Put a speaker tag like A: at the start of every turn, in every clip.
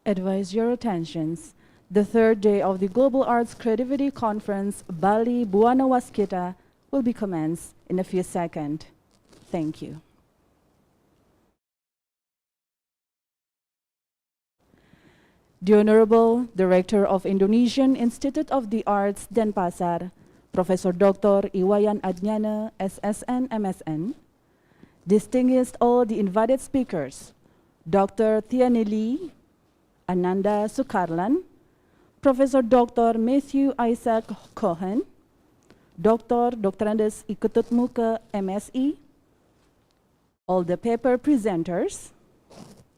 A: Advise your attentions. The third day of the Global Arts Creativity Conference, Bali-Bhuwana Waskita, will be commenced in a few seconds. Thank you. The Honorable Director of Indonesian Institute of the Arts, Denpasar, Professor Dr. Iwayan Adnyana, SSN, MSN, distinguished all the invited speakers, Dr. Tiani Lee, Ananda Sukarlan, Professor Dr. Matthew Isaac Cohen, Dr. Andes Ikutut Muka, MSE, all the paper presenters,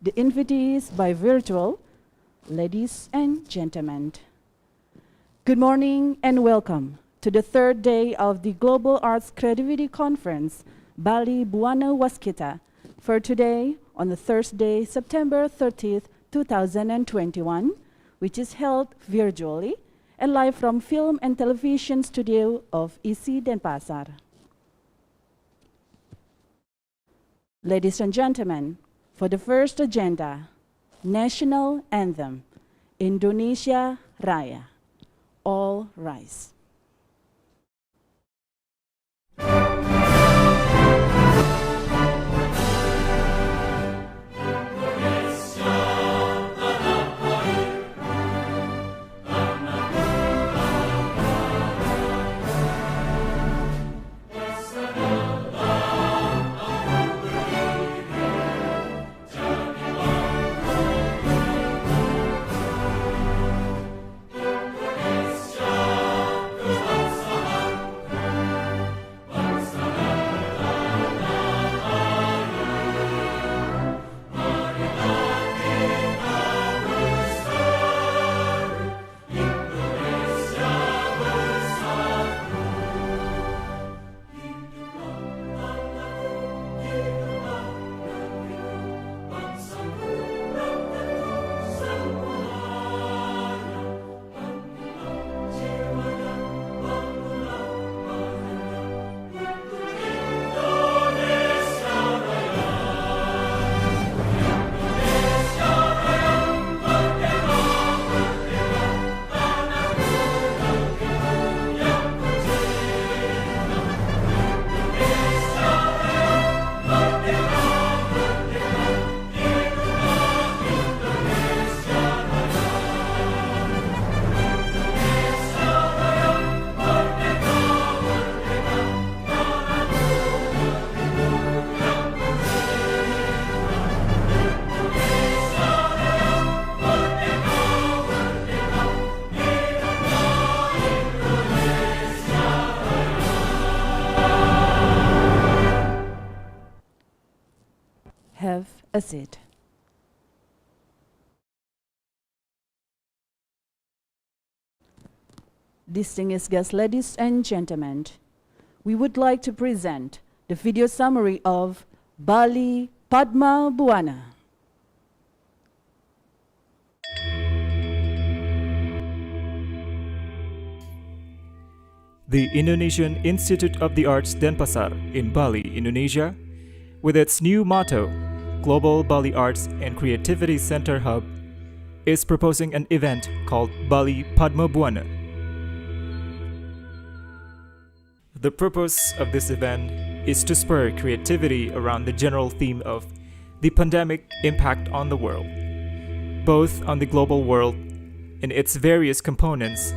A: the invitees by virtual, ladies and gentlemen. Good morning and welcome to the third day of the Global Arts Creativity Conference, Bali-Bhuwana Waskita, for today on the Thursday, September 30th, 2021, which is held virtually and live from Film and Television Studio of ISI Denpasar. Ladies and gentlemen, for the first agenda, National Anthem, Indonesia Raya. All rise. Have a seat. Distinguished guests, ladies and gentlemen, we would like to present the video summary of Bali Padma-Bhuwana.
B: The Indonesian Institute of the Arts Denpasar in Bali, Indonesia, with its new motto, Global Bali Arts and Creativity Center Hub, is proposing an event called Bali Padma-Bhuwana. The purpose of this event is to spur creativity around the general theme of the pandemic impact on the world, both on the global world in its various components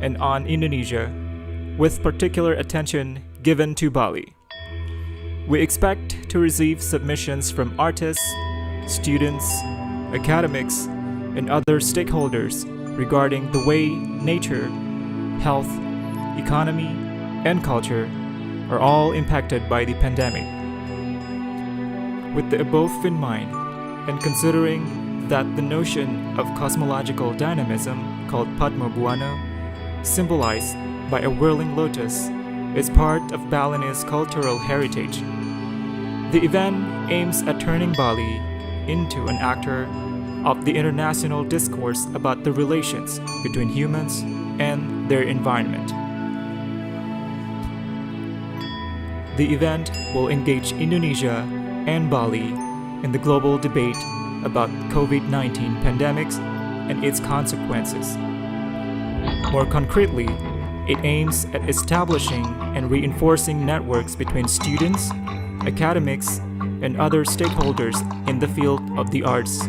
B: and on Indonesia, with particular attention given to Bali. We expect to receive submissions from artists, students, academics, and other stakeholders regarding the way nature, health, economy, and culture are all impacted by the pandemic. With the above in mind, and considering that the notion of cosmological dynamism called Padma-Bhuwana symbolized by a whirling lotus, is part of Balinese cultural heritage. The event aims at turning Bali into an actor of the international discourse about the relations between humans and their environment. The event will engage Indonesia and Bali in the global debate about COVID-19 pandemics and its consequences. More concretely, it aims at establishing and reinforcing networks between students, academics, and other stakeholders in the field of the arts,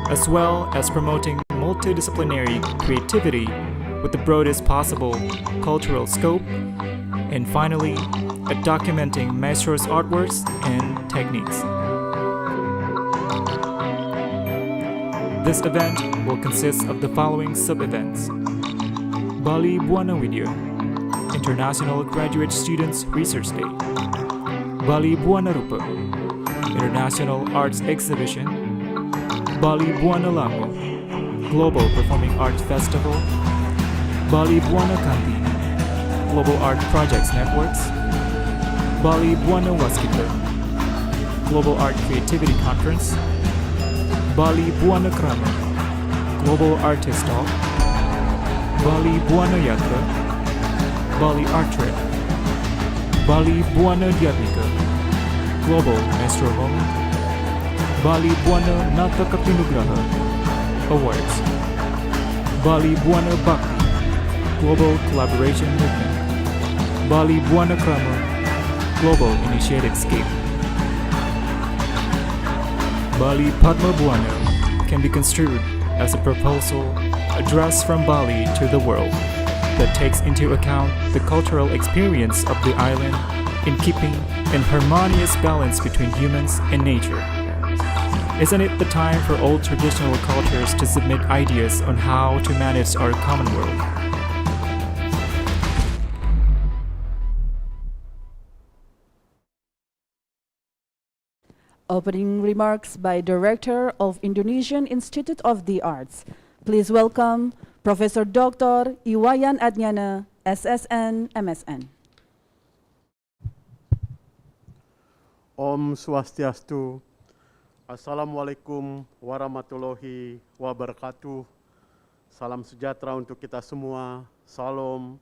B: as well as promoting multidisciplinary creativity with the broadest possible cultural scope, and finally, at documenting maestros' artworks and techniques. This event will consist of the following sub-events: Bali-Bhuwana Video, International Graduate Students Research Day, Bali-Bhuwana Rupa, International Arts Exhibition, Bali-Bhuwana Lango, Global Performing Arts Festival, Bali-Bhuwana Kanti, Global Art Projects Networks, Bali-Bhuwana Waskita, Global Art Creativity Conference, Bali-Bhuwana Krama, Global Artist Talk, Bali-Bhuwana Yatra, Bali Art Trip, Bali-Bhuwana Diatmika, Global Maestro Moment, Bali-Bhuwana Nata Kapinugraha Awards, Bali-Bhuwana Bhakti, Global Collaboration Movement, Bali-Bhuwana Krama, Global Initiative Scape. Bali Padma Bhuwana can be construed as a proposal addressed from Bali to the world that takes into account the cultural experience of the island in keeping an harmonious balance between humans and nature. Isn't it the time for all traditional cultures to submit ideas on how to manage our common world?
A: Opening remarks by Director of Indonesian Institute of the Arts. Please welcome Professor Dr. Iwayan Adnyana, SSN, MSN.
C: Om Swastiastu. Assalamualaikum warahmatullahi wabarakatuh. Salam sejahtera untuk kita semua. Salam,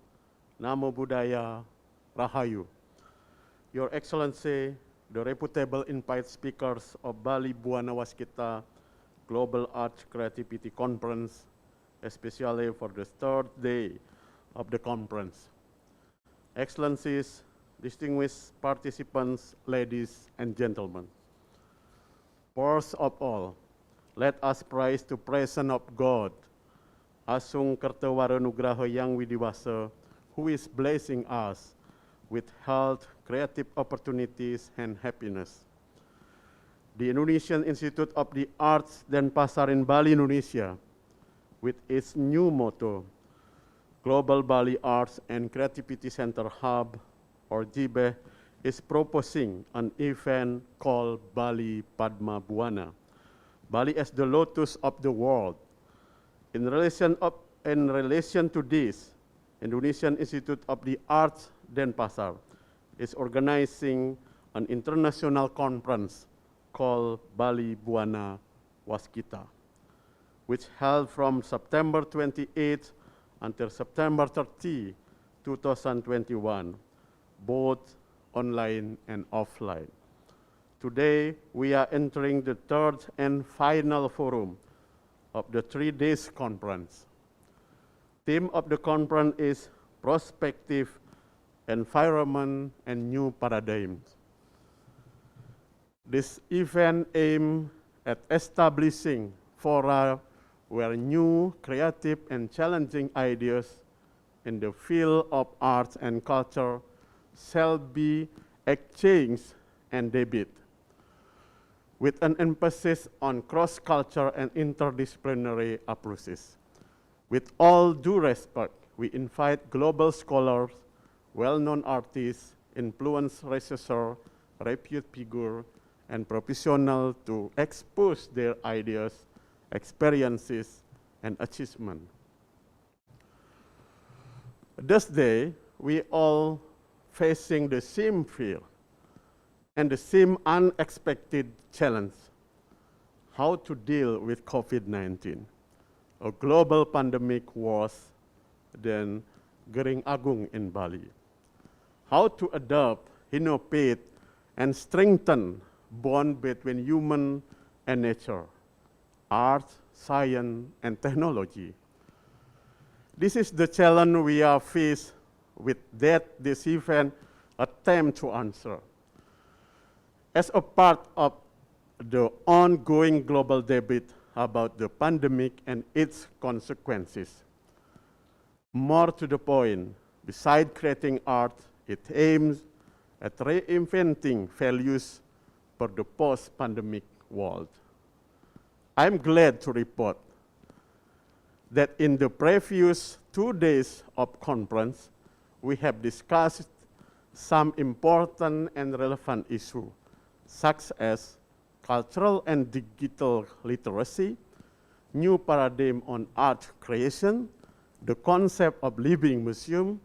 C: Namo Buddhaya, Rahayu. Your Excellency, the reputable invite speakers of Bali-Bhuwana Waskita Global Arts Creativity Conference, especially for the third day of the conference. Excellencies, distinguished participants, ladies and gentlemen. First of all, let us praise the presence of God, Asung Kertawarenugraha Yang Widiwasa, who is blessing us with health, creative opportunities, and happiness. The Indonesian Institute of the Arts Denpasar in Bali, Indonesia, with its new motto, Global Bali Arts and Creativity Center Hub, or GBE, is proposing an event called Bali Padma Bhuwana, Bali as the lotus of the world. In relation to this, Indonesian Institute of the Arts Denpasar is organizing an international conference called Bali-Bhuwana Waskita, which held from September 28 until September 30, 2021, both online and offline. Today, we are entering the third and final forum of the 3 days conference. Theme of the conference is Prospective Environment and New Paradigms. This event aims at establishing fora where new, creative, and challenging ideas in the field of arts and culture shall be exchanged and debated, with an emphasis on cross-culture and interdisciplinary approaches. With all due respect, we invite global scholars, well-known artists, influenced researchers, reputed figures, and professionals to expose their ideas, experiences, and achievements. This day, we all facing the same fear and the same unexpected challenge: how to deal with COVID-19, a global pandemic worse than Gering Agung in Bali. How to adapt, innovate, and strengthen bond between human and nature, art, science, and technology. This is the challenge we are faced with that this event attempt to answer. As a part of the ongoing global debate about the pandemic and its consequences. More to the point, besides creating art, it aims at reinventing values for the post-pandemic world. I'm glad to report that in the previous 2 days of conference, we have discussed some important and relevant issues, such as cultural and digital literacy, new paradigm on art creation, the concept of living museum,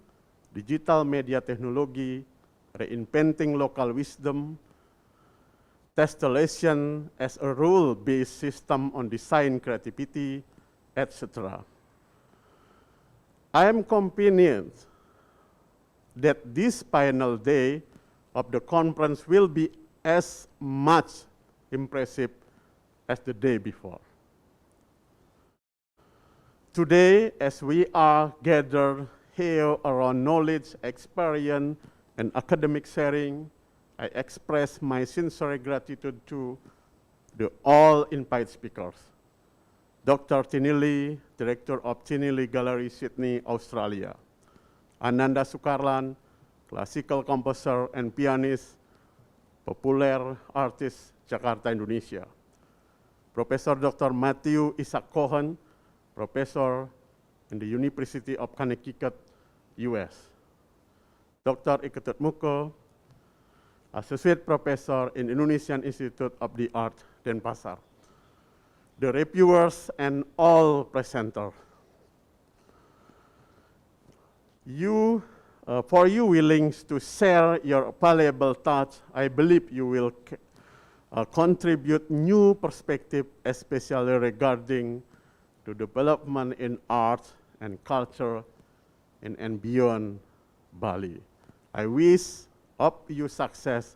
C: digital media technology, reinventing local wisdom, Testillation as a rule-based system on design creativity, etc. I am convinced that this final day of the conference will be as much impressive as the day before. Today, as we are gathered here around knowledge, experience, and academic sharing, I express my sincere gratitude to all invited speakers. Dr. Tinili, Director of Tinili Gallery, Sydney, Australia. Ananda Sukarlan, classical composer and pianist, popular artist, Jakarta, Indonesia. Professor Dr. Matthew Isaac Cohen, professor in the University of Connecticut, US. Dr. Iketut Muko, Associate Professor in Indonesian Institute of the Art, Denpasar. The reviewers and all presenters. For you willing to share your valuable thoughts, I believe you will contribute new perspective, especially regarding the development in art and culture in and beyond Bali. I wish you success,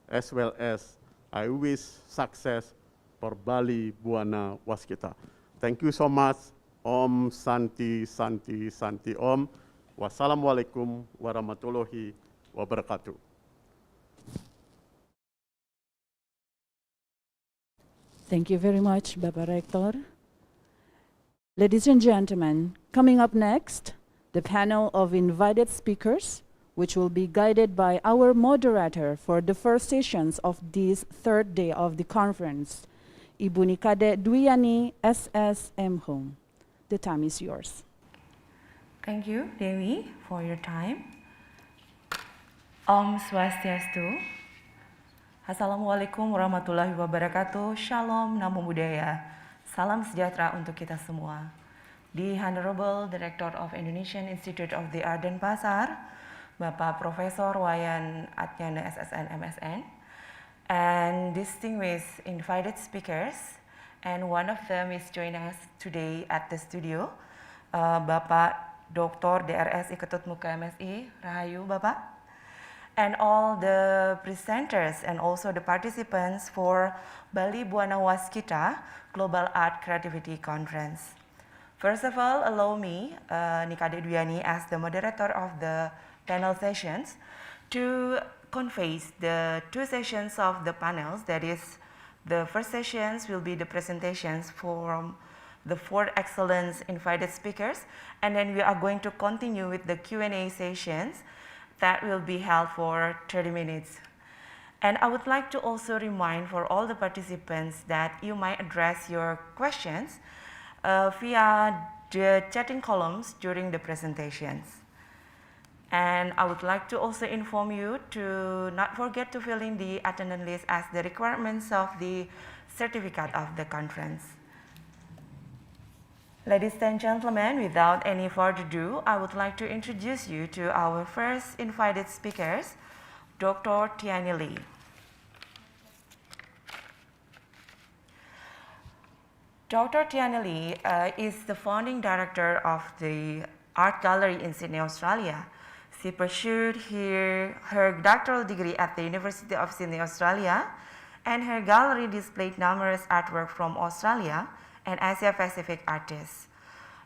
C: as well as I wish success for Bali-Bhuwana, Waskita. Thank you so much. Om Santi Santi Santi Om. Wassalamualaikum warahmatullahi wabarakatuh.
A: Thank you very much, Bapak Rektor. Ladies and gentlemen, coming up next, the panel of invited speakers, which will be guided by our moderator for the first sessions of this third day of the conference, Ibu Nikade Dwiyani, SSM Home. The time is yours.
D: Thank you, Dewi, for your time. Om Swastiastu. Assalamualaikum warahmatullahi wabarakatuh. Shalom, Namo Buddhaya. Salam sejahtera untuk kita semua. The Honorable Director of Indonesian Institute of the Art Denpasar, Bapak Profesor Wayan Adnyana SSN MSN, and distinguished invited speakers, and one of them is joining us today at the studio, Bapak Dr. DRS Iketut Muka MSI, Rahayu Bapak, and all the presenters and also the participants for Bali-Bhuwana Waskita Global Art Creativity Conference. First of all, allow me, Nikade Dwiyani, as the moderator of the panel sessions, to convey the two sessions of the panels. That is, the first sessions will be the presentations from the 4 excellent invited speakers, and then we are going to continue with the Q&A sessions that will be held for 30 minutes. And I would like to also remind for all the participants that you might address your questions via the chatting columns during the presentations. And I would like to also inform you to not forget to fill in the attendance list as the requirements of the certificate of the conference. Ladies and gentlemen, without any further ado, I would like to introduce you to our first invited speakers, Dr. Tiani Lee. Dr. Tiani Lee is the founding director of the Art Gallery in Sydney, Australia. She pursued her doctoral degree at the University of Sydney, Australia, and her gallery displayed numerous artwork from Australia and Asia Pacific artists.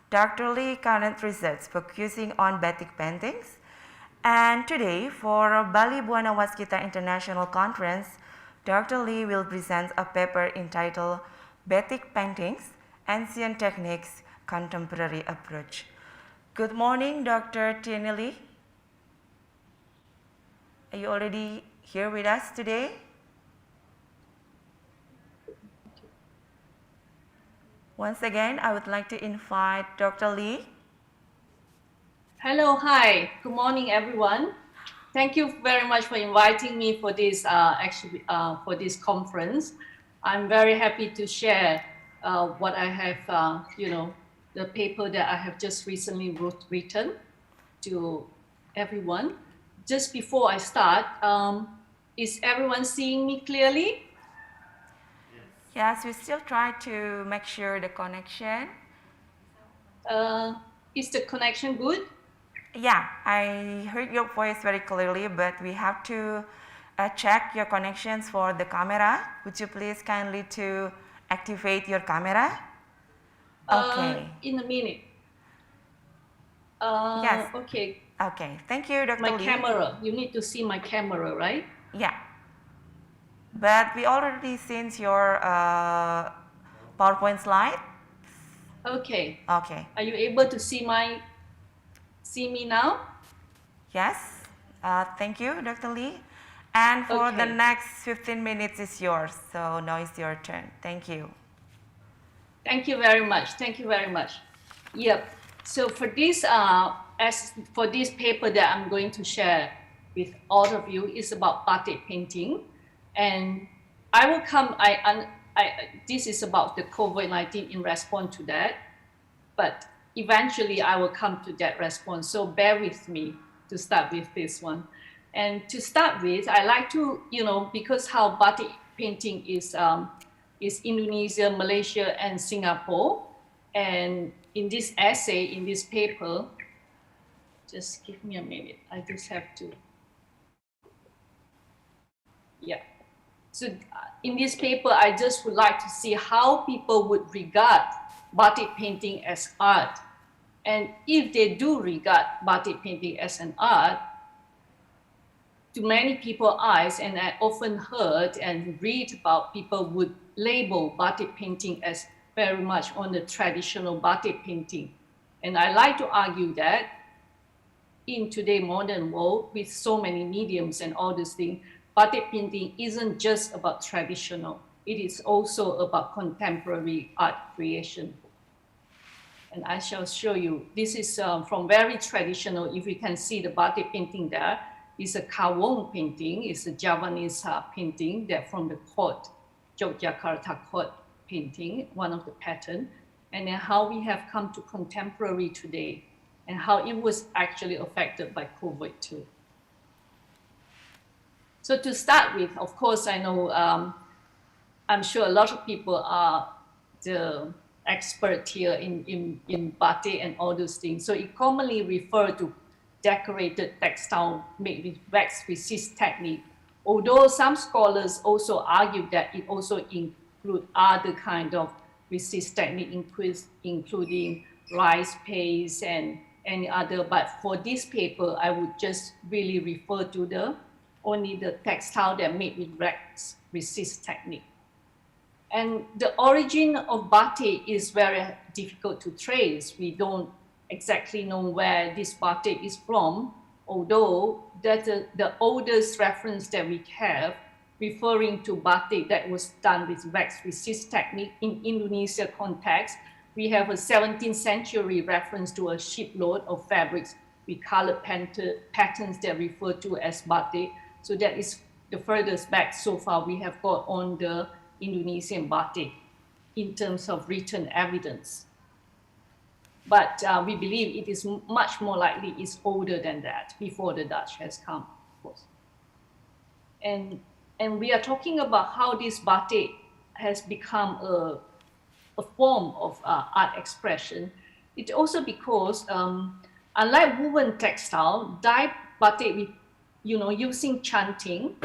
D: Dr. Lee current research focusing on batik paintings, and today for Bali-Bhuwana Waskita International Conference, Dr. Lee will present a paper entitled Batik Paintings, Ancient Techniques, Contemporary Approach. Good morning, Dr. Tiani Lee. Are you already here with us today? Once again, I would like to invite Dr. Lee.
E: Hello, hi, good morning, everyone. Thank you very much for inviting me for this for this conference. I'm very happy to share what I have, the paper that I have just recently written to everyone. Just before I start, is everyone seeing me clearly?
D: Yes, we still try to make sure the connection.
E: Is the connection good?
D: Yeah, I heard your voice very clearly, but we have to check your connections for the camera. Would you please kindly to activate your camera? Okay.
E: In a minute.
D: Yes.
E: Okay.
D: Okay, thank you, Dr.
E: My
D: Lee.
E: camera, you need to see my camera, right?
D: Yeah. But we already seen your PowerPoint slide.
E: Okay.
D: Okay.
E: Are you able to see me now?
D: Yes. Thank you, Dr. Lee. And for the
E: Okay.
D: next 15 minutes is yours. So now it's your turn. Thank you.
E: Thank you very much. Thank you very much. Yep. So for this, for this paper that I'm going to share with all of you is about batik painting, and I will come. This is about the COVID-19 in response to that, but eventually I will come to that response. So bear with me to start with this one. And to start with, I like to, because how batik painting is Indonesia, Malaysia, and Singapore. And in this essay, in this paper, just give me a minute. I just have to, yeah. So in this paper, I just would like to see how people would regard batik painting as art. And if they do regard batik painting as an art, to many people's eyes, and I often heard and read about people would label batik painting as very much on the traditional batik painting. And I like to argue that in today's modern world, with so many mediums and all these things, batik painting isn't just about traditional. It is also about contemporary art creation. And I shall show you. This is from very traditional. If you can see the batik painting there, it's a Kawong painting. It's a Javanese painting that from the court, Yogyakarta court painting, one of the pattern. And then how we have come to contemporary today and how it was actually affected by COVID too. So to start with, of course, I know, I'm sure a lot of people are the expert here in batik and all those things. So it commonly referred to decorated textile made with wax resist technique. Although some scholars also argue that it also include other kind of resist technique, including rice paste and any other. But for this paper, I would just really refer to only the textile that made with wax resist technique. And the origin of batik is very difficult to trace. We don't exactly know where this batik is from, although that the oldest reference that we have referring to batik that was done with wax resist technique in Indonesia context, we have a 17th century reference to a shipload of fabrics with colored patterns that refer to as batik. So that is the furthest back so far we have got on the Indonesian batik in terms of written evidence. but we believe it is much more likely it's older than that, before the Dutch has come, of course. And we are talking about how this batik has become a form of art expression. It's also because, unlike woven textile, dyed batik with, using chanting.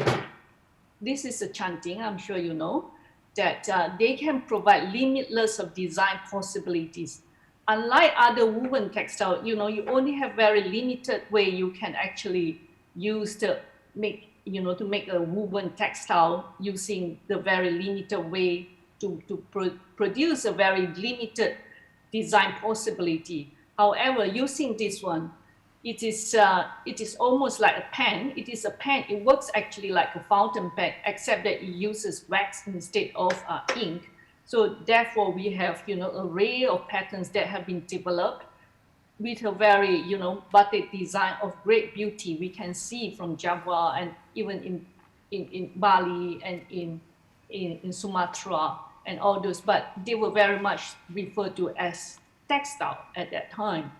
E: This is a chanting, I'm sure you know, that they can provide limitless of design possibilities. Unlike other woven textile, you only have very limited way you can actually use to make, to make a woven textile using the very limited way to produce a very limited design possibility. However, using this one, it is almost like a pen. It is a pen. It works actually like a fountain pen, except that it uses wax instead of ink. So therefore, we have an array of patterns that have been developed with a very batik design of great beauty. We can see from Java and even in Bali and in Sumatra and all those, but they were very much referred to as textile at that time.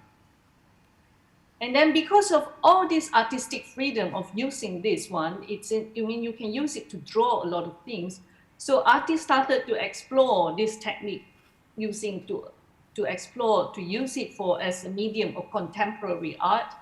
E: And then because of all this artistic freedom of using this one, you can use it to draw a lot of things. So artists started to explore this technique, using to use it as a medium of contemporary art.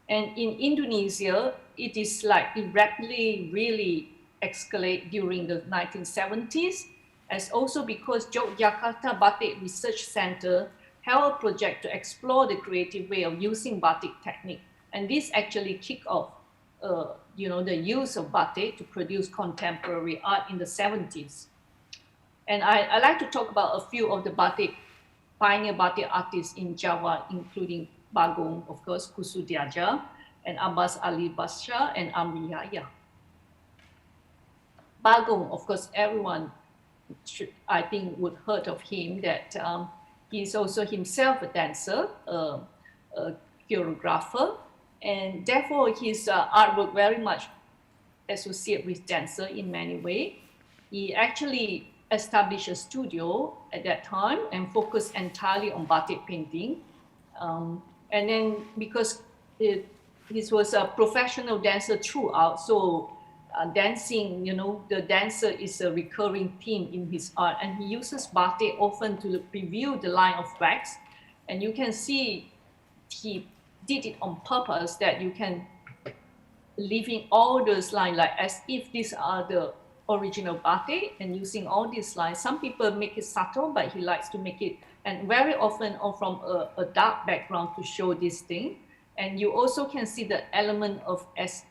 E: And in Indonesia, it is like it rapidly really escalate during the 1970s, as also because Yogyakarta Batik Research Center held a project to explore the creative way of using batik technique. And this actually kicked off the use of batik to produce contemporary art in the 70s. And I like to talk about a few of the pioneer batik artists in Java, including Bagong, of course, Kusudiaja, and Abbas Ali Basha, and Amri Yahya. Bagong, of course, everyone I think would heard of him, that he's also himself a dancer, a choreographer, and therefore his artwork very much associated with dancer in many ways. He actually established a studio at that time and focused entirely on batik painting. And then because he was a professional dancer throughout, so dancing, the dancer is a recurring theme in his art, and he uses batik often to preview the line of wax. And you can see he did it on purpose, that you can leaving all those lines like as if these are the original batik, and using all these lines. Some people make it subtle, but he likes to make it, and very often from a dark background to show this thing. And you also can see the element of essence.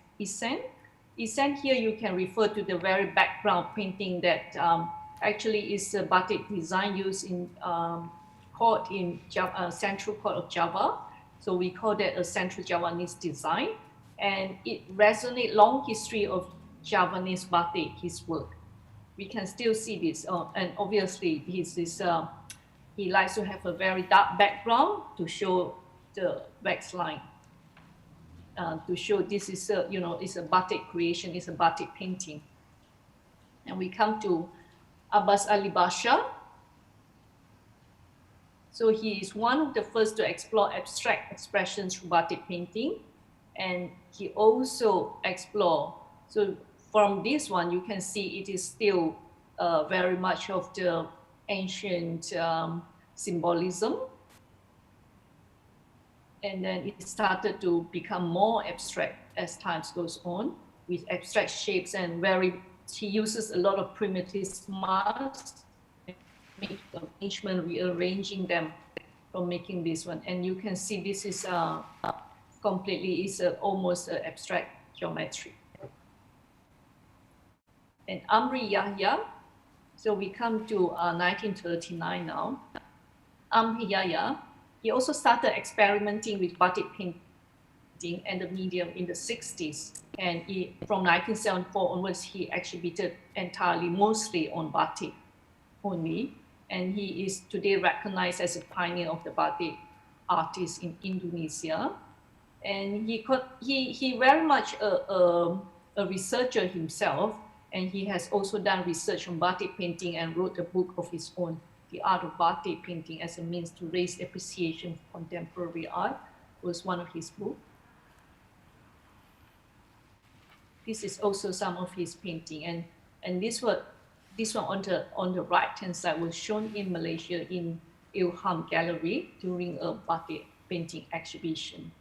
E: Essence here you can refer to the very background painting that actually is a batik design used in court in Central Court of Java. So we call that a Central Javanese design, and it resonates long history of Javanese batik, his work. We can still see this, and obviously he likes to have a very dark background to show the wax line. To show this is is a batik creation, is a batik painting. And we come to Abbas Ali Basha. So he is one of the first to explore abstract expressions through batik painting, and he also explored. So from this one, you can see it is still very much of the ancient symbolism. And then it started to become more abstract as time goes on, with abstract shapes, and he uses a lot of primitive masks, arrangement, rearranging them from making this one. And you can see this is completely almost abstract geometry. And Amri Yahya, so we come to 1939 now. Amri Yahya, he also started experimenting with batik painting and the medium in the 60s. And from 1974 onwards, he exhibited entirely, mostly on batik only. And he is today recognized as a pioneer of the batik artist in Indonesia. And he very much a researcher himself, and he has also done research on batik painting and wrote a book of his own. the art of batik painting as a means to raise appreciation for contemporary art was one of his books. This is also some of his painting, and this one on the right hand side was shown in Malaysia in Ilham Gallery during a batik painting exhibition.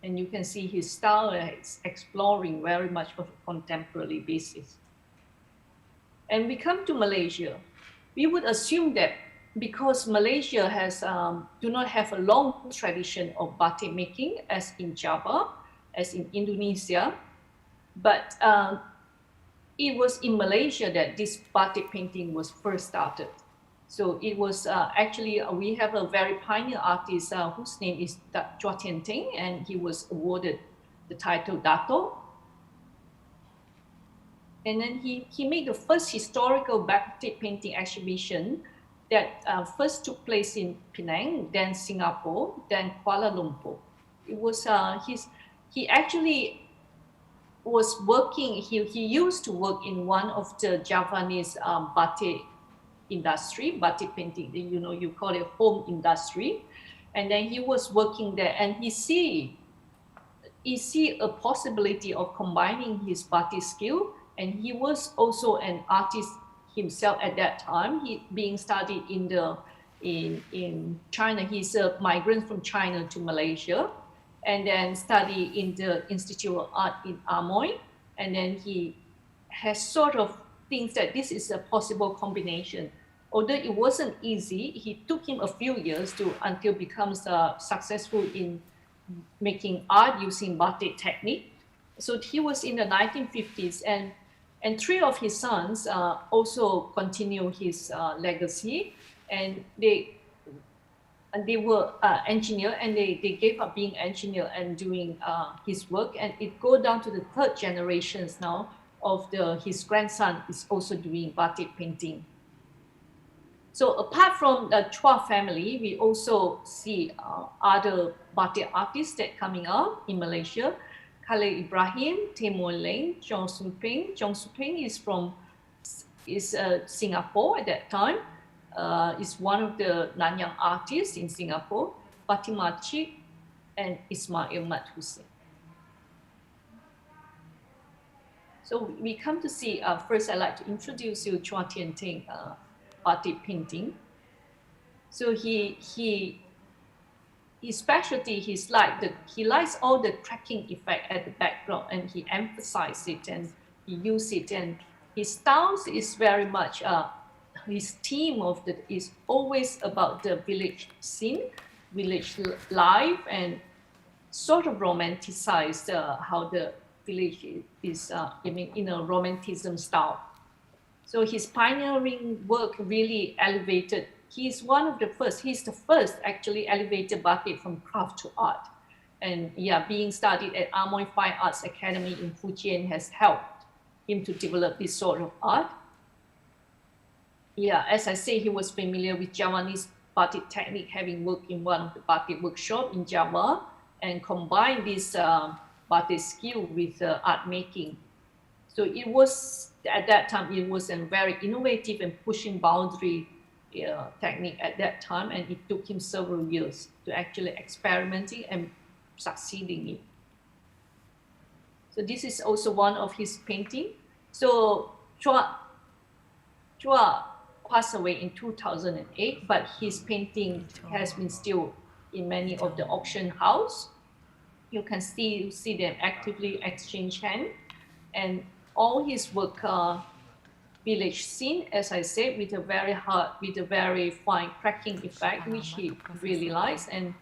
E: And you can see his style is exploring very much of a contemporary basis. And we come to Malaysia. We would assume that because Malaysia has do not have a long tradition of batik making as in Java, as in Indonesia, but it was in Malaysia that this batik painting was first started. So it was actually, we have a very pioneer artist whose name is Chua Tian Ting, and he was awarded the title Dato. And then he made the first historical batik painting exhibition that first took place in Penang, then Singapore, then Kuala Lumpur. It was, he actually was working, he used to work in one of the Javanese batik industry, batik painting, you know, you call it home industry. And then he was working there, and he see a possibility of combining his batik skill. And he was also an artist himself at that time. He being studied in China. He's a migrant from China to Malaysia, and then study in the Institute of Art in Amoy. And then he has sort of thinks that this is a possible combination. Although it wasn't easy, he took him a few years until becomes successful in making art using batik technique. So he was in the 1950s, and three of his sons also continue his legacy, and they were engineer, and they gave up being engineer and doing his work, and it go down to the third generations now of his grandson is also doing batik painting. So apart from the Chua family, we also see other batik artists that coming out in Malaysia. Khalil Ibrahim, Timur Leng, Chong Su Ping. Chong Su Ping is Singapore at that time. Is one of the Nanyang artists in Singapore. Fatima Chik and Ismail Mat Hussein. So we come to see, first I'd like to introduce you Chua Tian Ting batik painting. So his specialty, he likes all the cracking effect at the background, and he emphasizes it and he uses it, and his styles is very much, his theme is always about the village scene, village life, and sort of romanticize how the village is in a romanticism style. So his pioneering work really elevated. He's the first actually elevated batik from craft to art. And yeah, being studied at Amoy Fine Arts Academy in Fujian has helped him to develop this sort of art. Yeah, as I say, he was familiar with Javanese batik technique, having worked in one of the batik workshops in Java, and combined this batik skill with art making. So it was, at that time, it was a very innovative and pushing boundary technique at that time, and it took him several years to actually experimenting and succeeding it. So this is also one of his painting. So Chua passed away in 2008, but his painting has been still in many of the auction house. You can see them actively exchange hand, and all his work village scene, as I said, with a very fine cracking effect, which he really likes. And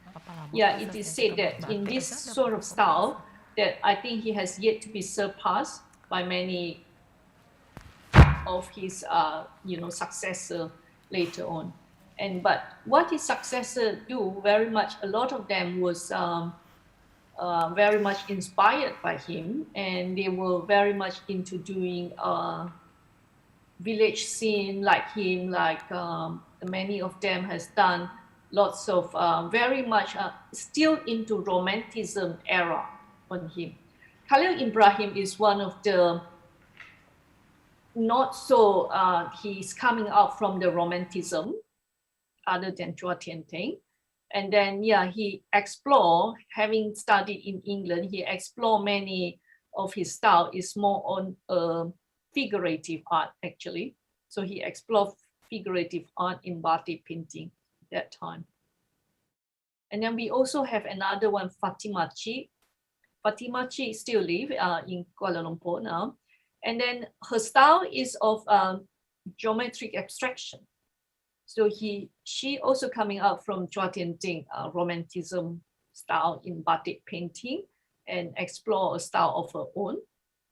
E: yeah, it is said that in this sort of style, that I think he has yet to be surpassed by many of his, successor later on. But what his successor do very much, a lot of them was very much inspired by him, and they were very much into doing village scene like him, many of them has done lots of very much still into romanticism era on him. Khalil Ibrahim is one of the not so, he's coming out from the romanticism, other than Chua Tian Ting. And then, yeah, he explore, having studied in England, he explore many of his style is more on figurative art, actually. So he explored figurative art in batik painting that time. And then we also have another one, Fatima Chi. Fatima Chi still live in Kuala Lumpur now. And then her style is of geometric abstraction. So she also coming out from Chua Tian Ting romanticism style in batik painting and explore a style of her own.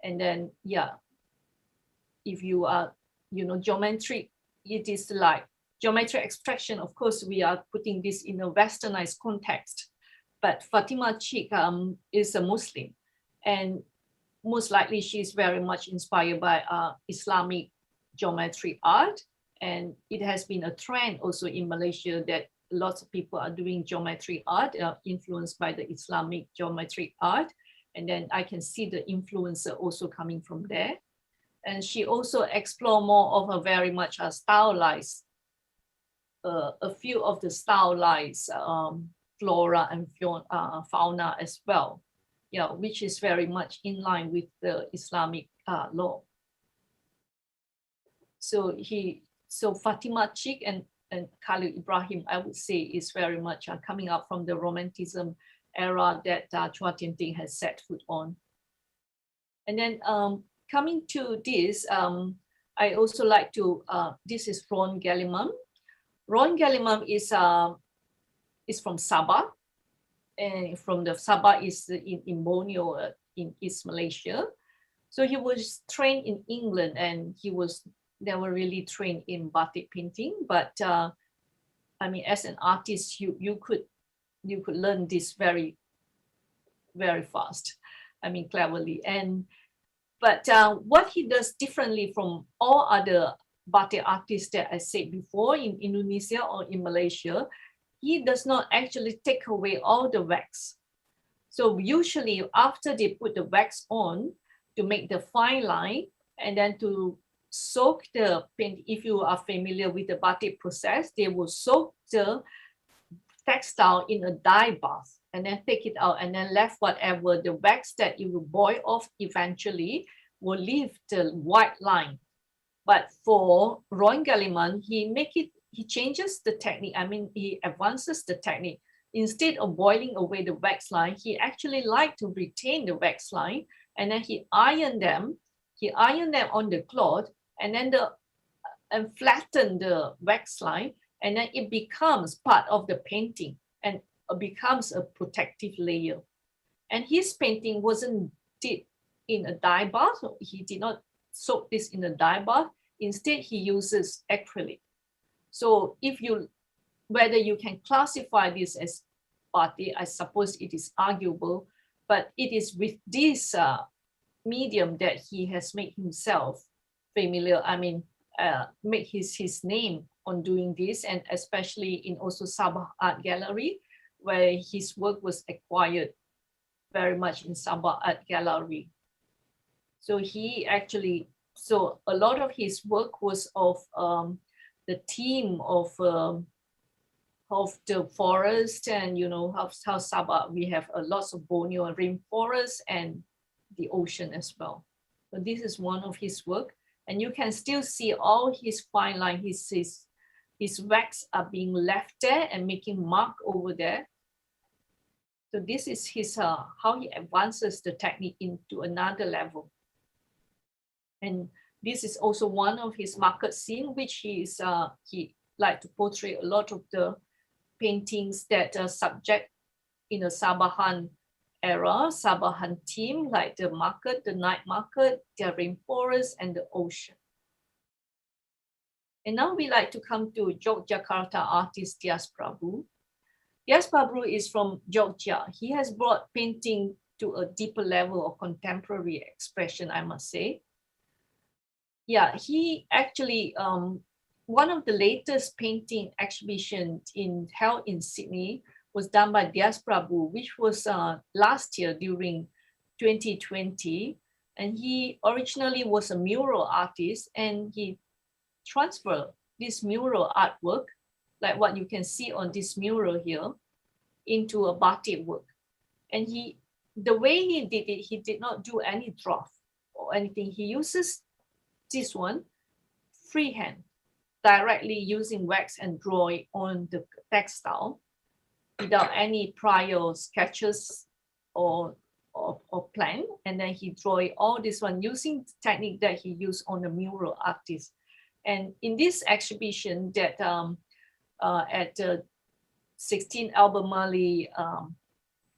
E: And then, yeah, if you are, geometric, it is like geometric abstraction. Of course, we are putting this in a westernized context, but Fatima Chik is a Muslim, and most likely she's very much inspired by Islamic geometry art. And it has been a trend also in Malaysia that lots of people are doing geometry art influenced by the Islamic geometry art. And then I can see the influencer also coming from there. And she also explore more of a very much stylized, a few of the stylized flora and fauna as well, yeah, which is very much in line with the Islamic law. So Fatima Chik and Khalil Ibrahim, I would say, is very much coming out from the Romanticism era that Chua Tian Ting has set foot on. And then coming to this, I also like to, this is Ron Gallimum. Ron Gallimum is from Sabah, and from the Sabah is in Borneo in East Malaysia. So he was trained in England, and he was never really trained in batik painting. But I mean, as an artist, you could learn this very, very fast. I mean, cleverly. But what he does differently from all other batik artists that I said before in Indonesia or in Malaysia, he does not actually take away all the wax. So usually after they put the wax on to make the fine line and then to soak the paint, if you are familiar with the batik process, they will soak the textile in a dye bath and then take it out and then left whatever the wax that you will boil off eventually will leave the white line. But for Ron Gallimum, he changes the technique. I mean, he advances the technique. Instead of boiling away the wax line, he actually liked to retain the wax line, and then he ironed them. He ironed them on the cloth, and then and flatten the wax line, and then it becomes part of the painting and becomes a protective layer. And his painting wasn't did in a dye bath. He did not soak this in a dye bath. Instead, he uses acrylic. So whether you can classify this as batik, I suppose it is arguable, but it is with this medium that he has made himself familiar. I mean, make his name on doing this, and especially in also Sabah Art Gallery, where his work was acquired very much in Sabah Art Gallery. So so a lot of his work was of the theme of the forest, and how Sabah, we have lots of Borneo rainforest and the ocean as well. So this is one of his work, and you can still see all his fine line. His wax are being left there and making mark over there. So this is his how he advances the technique into another level. And this is also one of his market scene, which he like to portray a lot of the paintings that are subject in a Sabahan era, Sabahan theme, like the market, the night market, the rainforest, and the ocean. And now we like to come to Yogyakarta artist Dias Prabu. Dias Prabu is from Jogja. He has brought painting to a deeper level of contemporary expression, I must say. Yeah, he actually, one of the latest painting exhibitions held in Sydney was done by Dias Prabu, which was last year during 2020. And he originally was a mural artist, and he transferred this mural artwork like what you can see on this mural here, into a batik work. And the way he did it, he did not do any draft or anything. He uses this one freehand, directly using wax and drawing on the textile without any prior sketches or plan. And then he drew all this one using the technique that he used on the mural artist. And in this exhibition that at the 16 Albemarle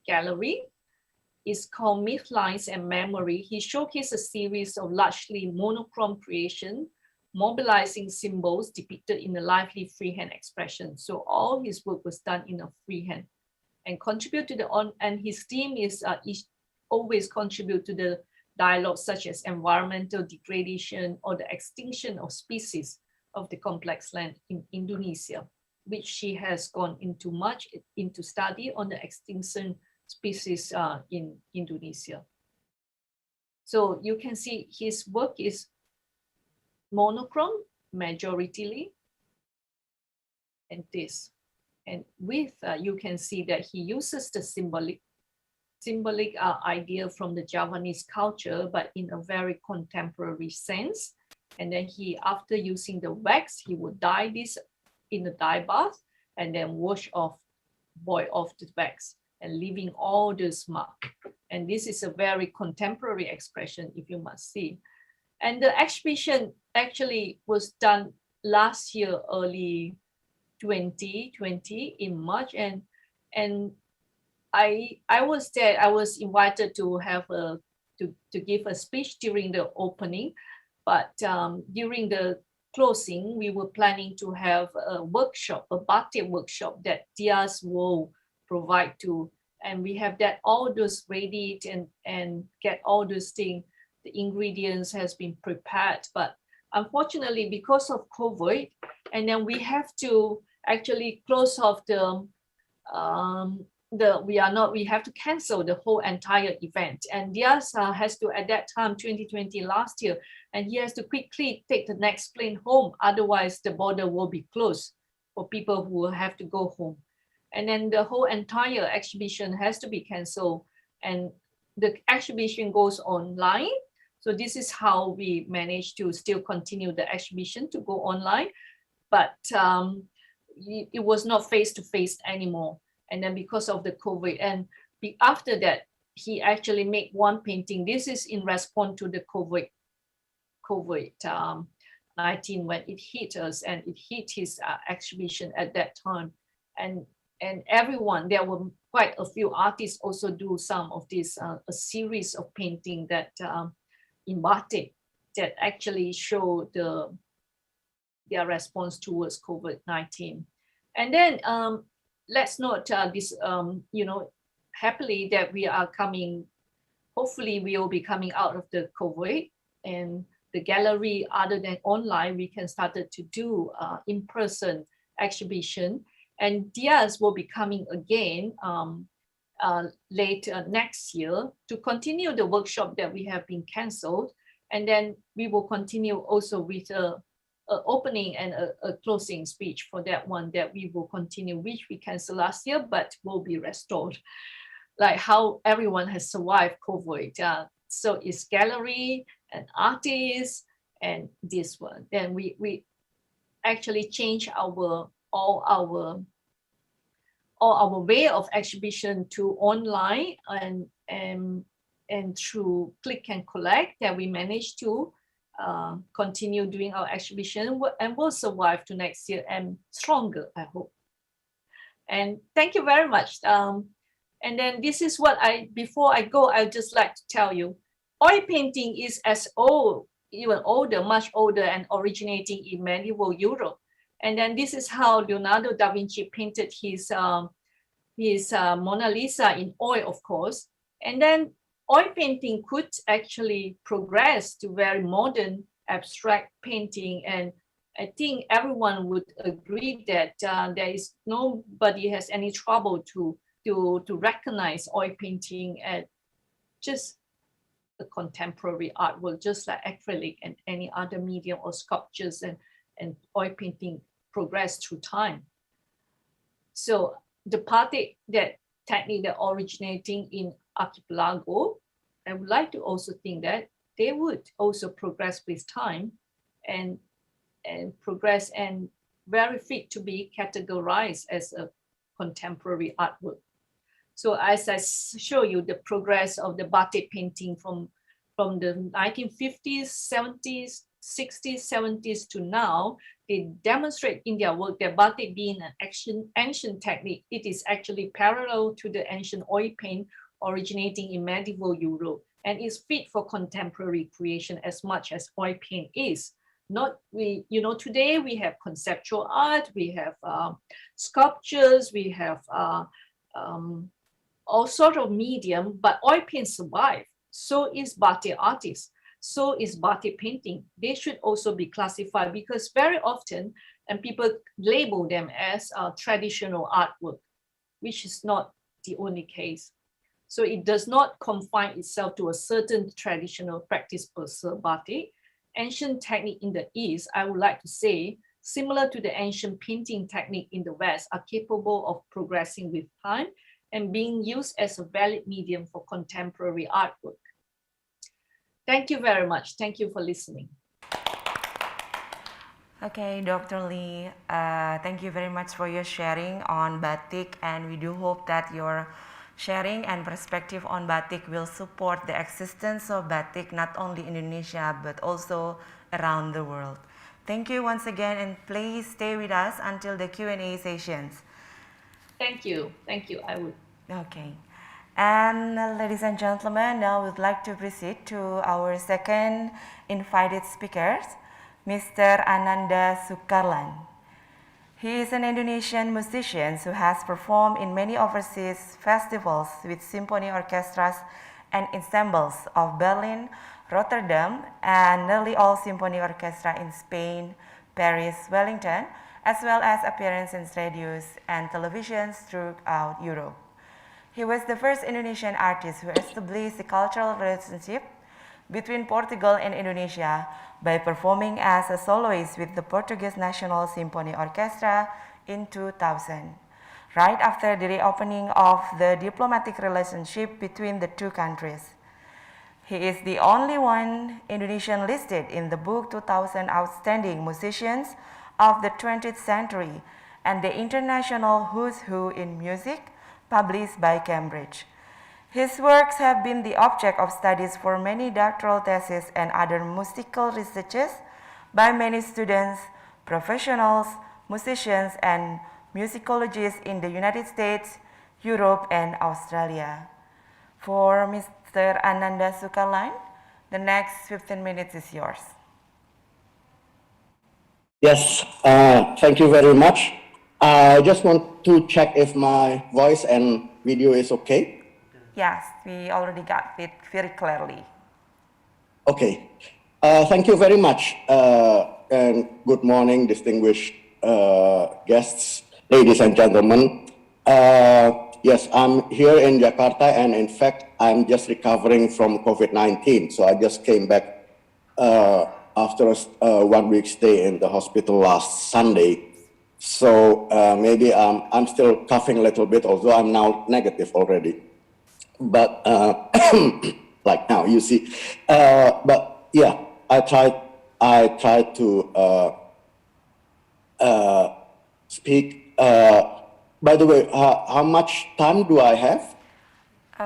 E: Gallery, is called Myth, Lines, and Memory. He showcased a series of largely monochrome creation, mobilizing symbols depicted in a lively freehand expression. So all his work was done in a freehand and contribute to and his theme is always contribute to the dialogue such as environmental degradation or the extinction of species of the complex land in Indonesia, which she has gone into much into study on the extinction species in Indonesia. So you can see his work is monochrome majoritarily, and this. And with, you can see that he uses the symbolic idea from the Javanese culture, but in a very contemporary sense. And then he, after using the wax, he would dye this in a dye bath and then boil off the wax and leaving all this mark. And this is a very contemporary expression, if you must see. And the exhibition actually was done last year, early 2020 in March, and I was there. I was invited to have to give a speech during the opening, but during the closing, we were planning to have a workshop, a batik workshop that Diaz will provide to, and we have that all those ready and get all those things. The ingredients has been prepared, but unfortunately because of COVID, and then we have to actually close off we have to cancel the whole entire event. And Diaz has to, at that time, 2020 last year, and he has to quickly take the next plane home. Otherwise the border will be closed for people who have to go home. And then the whole entire exhibition has to be canceled, and the exhibition goes online. So this is how we managed to still continue the exhibition to go online, but it was not face-to-face anymore. And then because of the COVID, and after that, he actually made one painting. This is in response to the COVID-19 when it hit us, and it hit his exhibition at that time. And everyone, there were quite a few artists also do some of this, a series of painting that in batik that actually show their response towards COVID-19. And then let's note this, happily that we are coming, hopefully we will be coming out of the COVID, and the gallery, other than online, we can start to do in-person exhibition. And Diaz will be coming again later next year to continue the workshop that we have been canceled. And then we will continue also with a opening and a closing speech for that one that we will continue, which we canceled last year, but will be restored. Like how everyone has survived COVID. So it's gallery and artists and this one. Then we actually change all our way of exhibition to online and through click and collect that we managed to continue doing our exhibition, and will survive to next year and stronger, I hope. And thank you very much. And then this is what before I go, I'd just like to tell you, oil painting is as old, even older, much older, and originating in medieval Europe. And then this is how Leonardo da Vinci painted his Mona Lisa in oil, of course. And then oil painting could actually progress to very modern abstract painting. And I think everyone would agree that nobody has any trouble to recognize oil painting as just a contemporary art work, just like acrylic and any other medium or sculptures, and oil painting progress through time. So the batik that technique that originating in archipelago, I would like to also think that they would also progress with time and progress and very fit to be categorized as a contemporary artwork. So as I show you the progress of the batik painting from the 1950s, 70s, 60s, 70s to now, they demonstrate in their work that batik being an ancient technique, it is actually parallel to the ancient oil paint originating in medieval Europe and is fit for contemporary creation as much as oil paint is. Today we have conceptual art, we have sculptures, we have all sort of medium, but oil paint survive. So is batik artists. So is batik painting. They should also be classified because very often, and people label them as traditional artwork, which is not the only case. So it does not confine itself to a certain traditional practice per se batik. Ancient technique in the East, I would like to say, similar to the ancient painting technique in the West, are capable of progressing with time and being used as a valid medium for contemporary artwork. Thank you very much. Thank you for listening.
D: Okay, Dr. Lee, thank you very much for your sharing on batik, and we do hope that your sharing and perspective on batik will support the existence of batik not only in Indonesia but also around the world. Thank you once again, and please stay with us until the Q&A sessions.
E: Thank you. Thank you. I would.
D: Okay. And ladies and gentlemen, now we'd like to proceed to our second invited speakers, Mr. Ananda Sukarlan. He is an Indonesian musician who has performed in many overseas festivals with symphony orchestras and ensembles of Berlin, Rotterdam, and nearly all symphony orchestra in Spain, Paris, Wellington, as well as appearances in radios and televisions throughout Europe. He was the first Indonesian artist who established a cultural relationship between Portugal and Indonesia by performing as a soloist with the Portuguese National Symphony Orchestra in 2000, right after the reopening of the diplomatic relationship between the two countries. He is the only one Indonesian listed in the book 2000 Outstanding Musicians of the 20th Century and the International Who's Who in Music, published by Cambridge. His works have been the object of studies for many doctoral theses and other musical researches by many students, professionals, musicians, and musicologists in the United States, Europe, and Australia. For Mr. Ananda Sukarlan, the next 15 minutes is yours.
F: Yes, thank you very much. I just want to check if my voice and video is okay.
D: Yes, we already got it very clearly.
F: Okay, thank you very much, and good morning, distinguished guests, ladies and gentlemen. Yes, I'm here in Jakarta, and in fact, I'm just recovering from COVID-19. So I just came back after a 1 week stay in the hospital last Sunday. So maybe I'm still coughing a little bit, although I'm now negative already. But like now, you see. But yeah, I tried to speak. By the way, how much time do I have?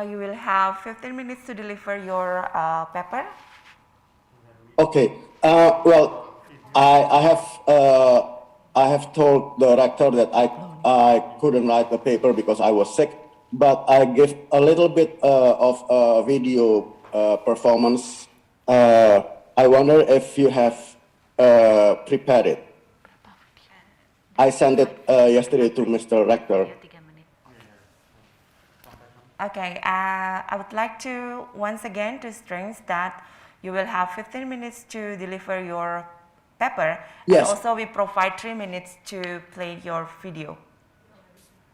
D: You will have 15 minutes to deliver your paper.
F: Okay. Well, I have told the rector that I couldn't write the paper because I was sick, but I give a little bit of a video performance. I wonder if you have prepared it. I sent it yesterday to Mr. Rector.
D: Okay, I would like to once again to stress that you will have 15 minutes to deliver your paper.
F: Yes.
D: And also we provide 3 minutes to play your video.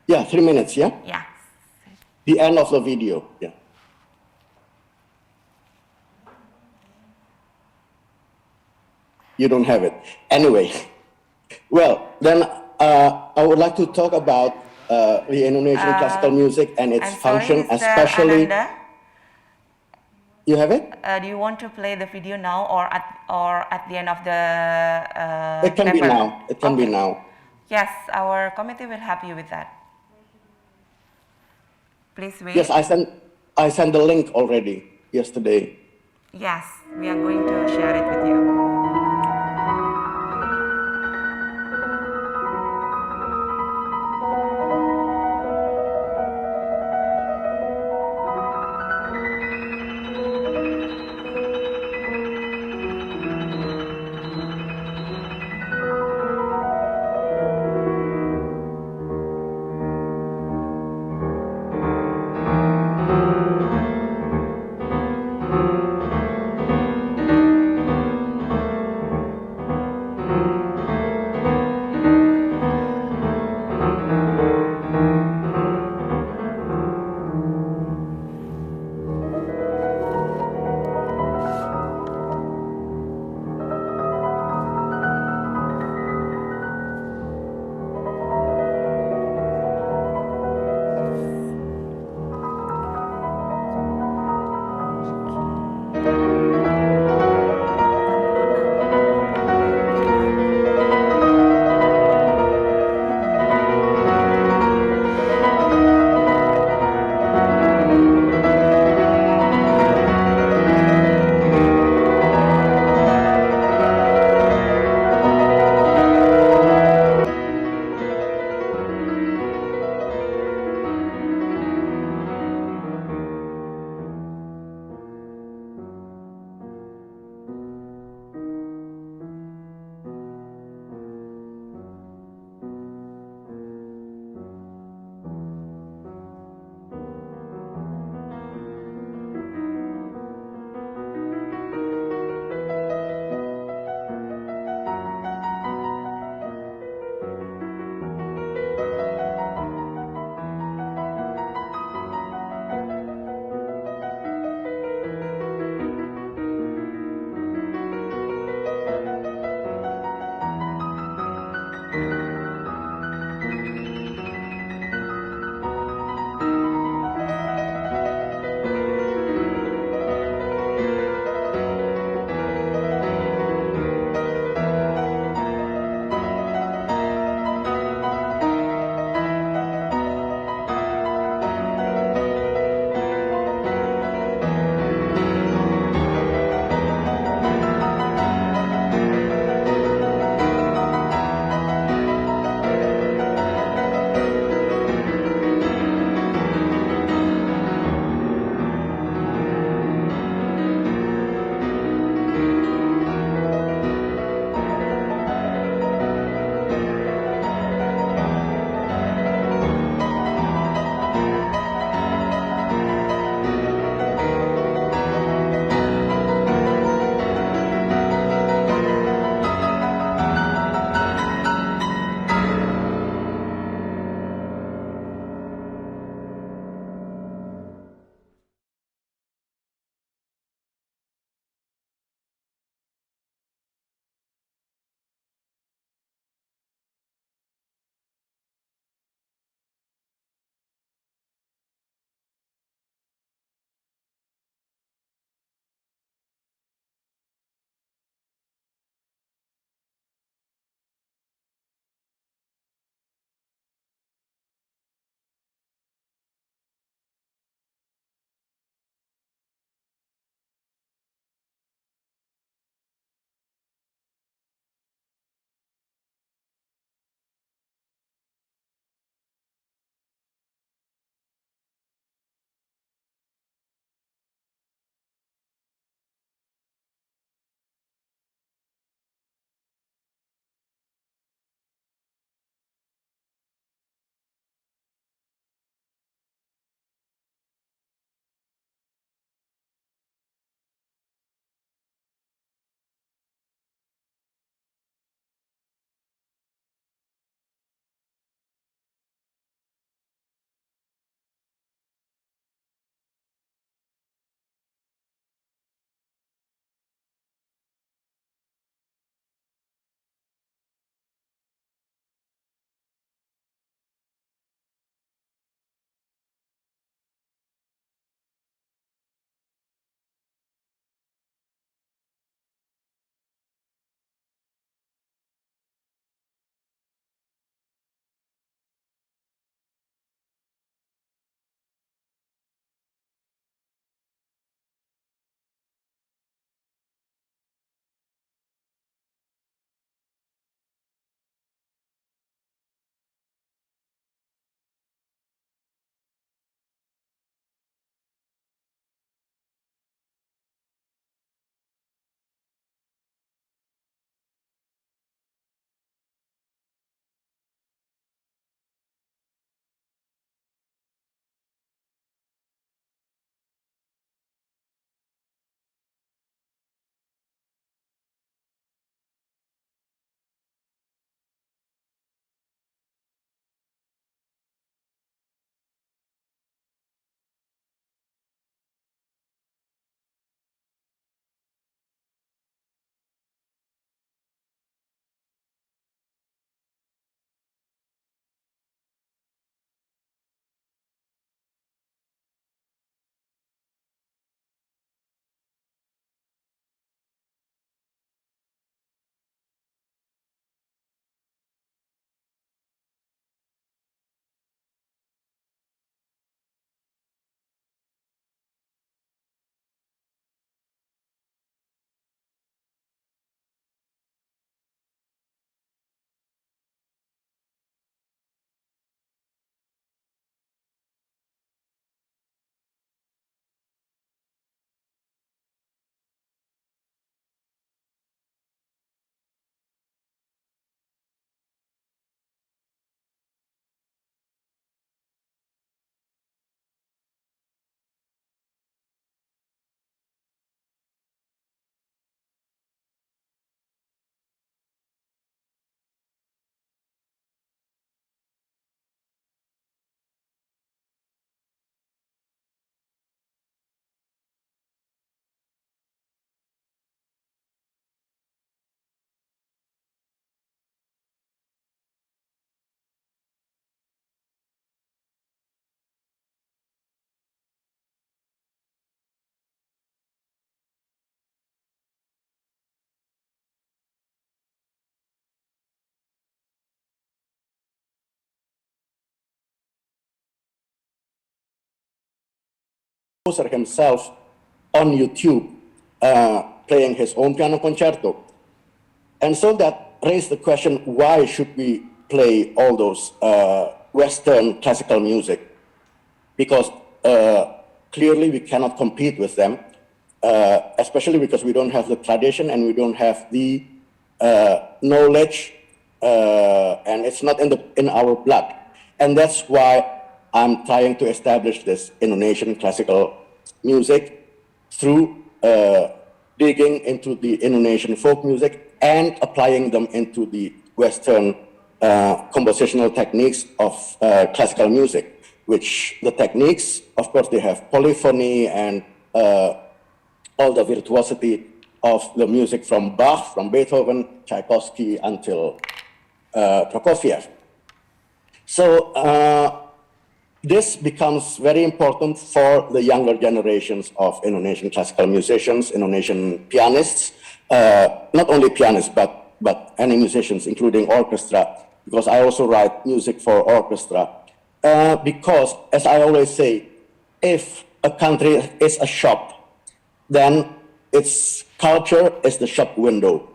F: Yeah, 3 minutes, yeah?
D: Yeah.
F: The end of the video, yeah. You don't have it. Anyway, well, then I would like to talk about the Indonesian classical music and its
D: I'm sorry,
F: function,
D: Mr.
F: especially.
D: Ananda.
F: You have it?
D: Do you want to play the video now or at the end of the
F: It can be
D: paper?
F: now. It can be
D: Okay.
F: now.
D: Yes, our committee will help you with that. Please wait.
F: Yes, I sent the link already yesterday.
D: Yes, we are going to share it with you.
F: composer himself on YouTube playing his own piano concerto. And so that raised the question, why should we play all those Western classical music? Because clearly we cannot compete with them, especially because we don't have the tradition and we don't have the knowledge, and it's not in our blood. And that's why I'm trying to establish this Indonesian classical music through digging into the Indonesian folk music and applying them into the Western compositional techniques of classical music, which the techniques, of course, they have polyphony and all the virtuosity of the music from Bach, from Beethoven, Tchaikovsky, until Prokofiev. So this becomes very important for the younger generations of Indonesian classical musicians, Indonesian pianists, not only pianists, but any musicians, including orchestra, because I also write music for orchestra. Because, as I always say, if a country is a shop, then its culture is the shop window.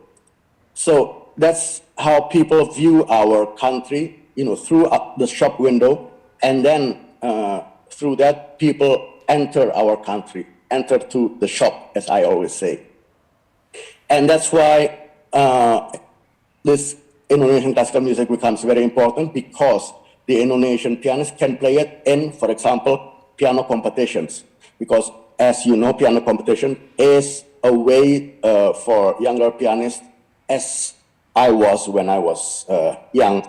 F: So that's how people view our country, through the shop window, and then through that, people enter our country, enter to the shop, as I always say. And that's why this Indonesian classical music becomes very important, because the Indonesian pianist can play it in, for example, piano competitions. Because, as you know, piano competition is a way for younger pianists, as I was when I was young,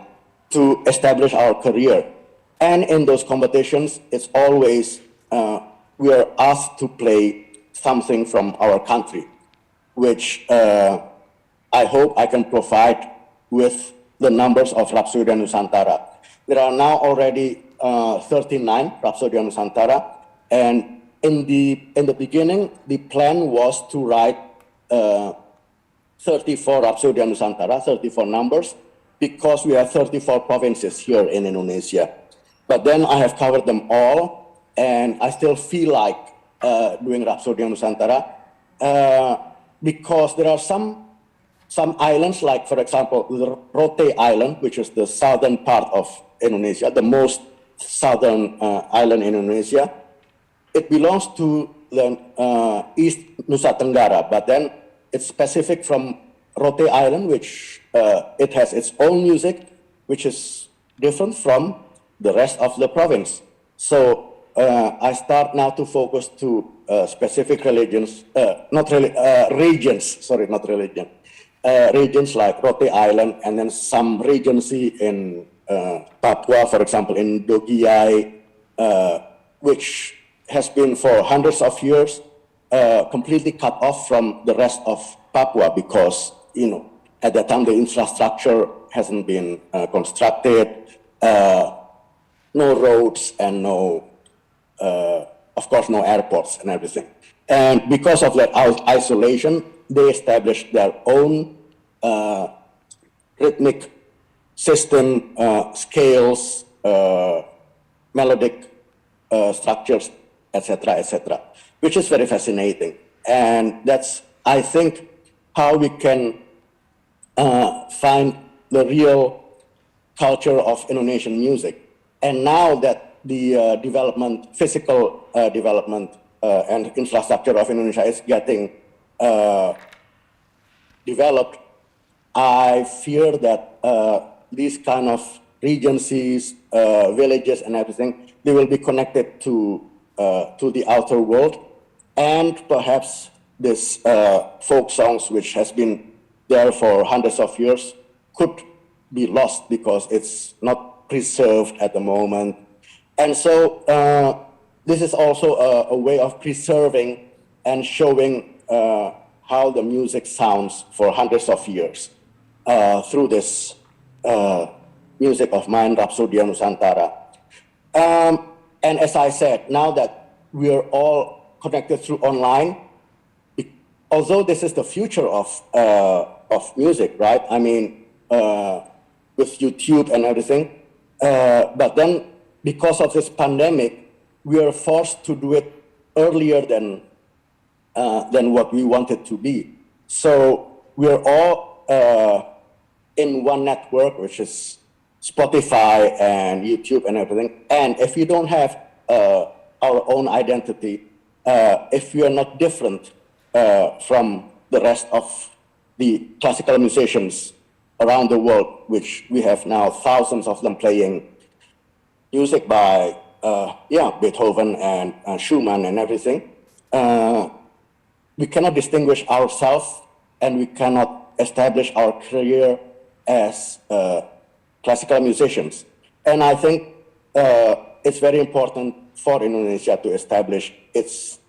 F: to establish our career. And in those competitions, it's always, we are asked to play something from our country, which I hope I can provide with the numbers of Rhapsodia Nusantara. There are now already 39 Rhapsodia Nusantara, and in the beginning, the plan was to write 34 Rhapsodia Nusantara, 34 numbers, because we have 34 provinces here in Indonesia. But then I have covered them all, and I still feel like doing Rhapsodia Nusantara, because there are some islands, like, for example, the Rote Island, which is the southern part of Indonesia, the most southern island in Indonesia. It belongs to the East Nusa Tenggara, but then it's specific from Rote Island, which it has its own music, which is different from the rest of the province. So I start now to focus to specific regions like Rote Island, and then some regency in Papua, for example, in Dogiai, which has been for hundreds of years completely cut off from the rest of Papua, because, at that time the infrastructure hasn't been constructed, no roads, and of course, no airports and everything. And because of that isolation, they established their own rhythmic system, scales, melodic structures, etc., which is very fascinating. And that's, I think, how we can find the real culture of Indonesian music. And now that the physical development and infrastructure of Indonesia is getting developed, I fear that these kind of regencies, villages, and everything, they will be connected to the outer world, and perhaps this folk songs, which has been there for hundreds of years, could be lost because it's not preserved at the moment. And so this is also a way of preserving and showing how the music sounds for hundreds of years through this music of mine, Rhapsodia Nusantara. And as I said, now that we are all connected through online, although this is the future of music, right? I mean, with YouTube and everything, but then because of this pandemic, we are forced to do it earlier than what we wanted to be. So we're all in one network, which is Spotify and YouTube and everything. And if you don't have our own identity, if we are not different from the rest of the classical musicians around the world, which we have now thousands of them playing music by Beethoven and Schumann and everything, we cannot distinguish ourselves and we cannot establish our career as classical musicians. And I think it's very important for Indonesia to establish its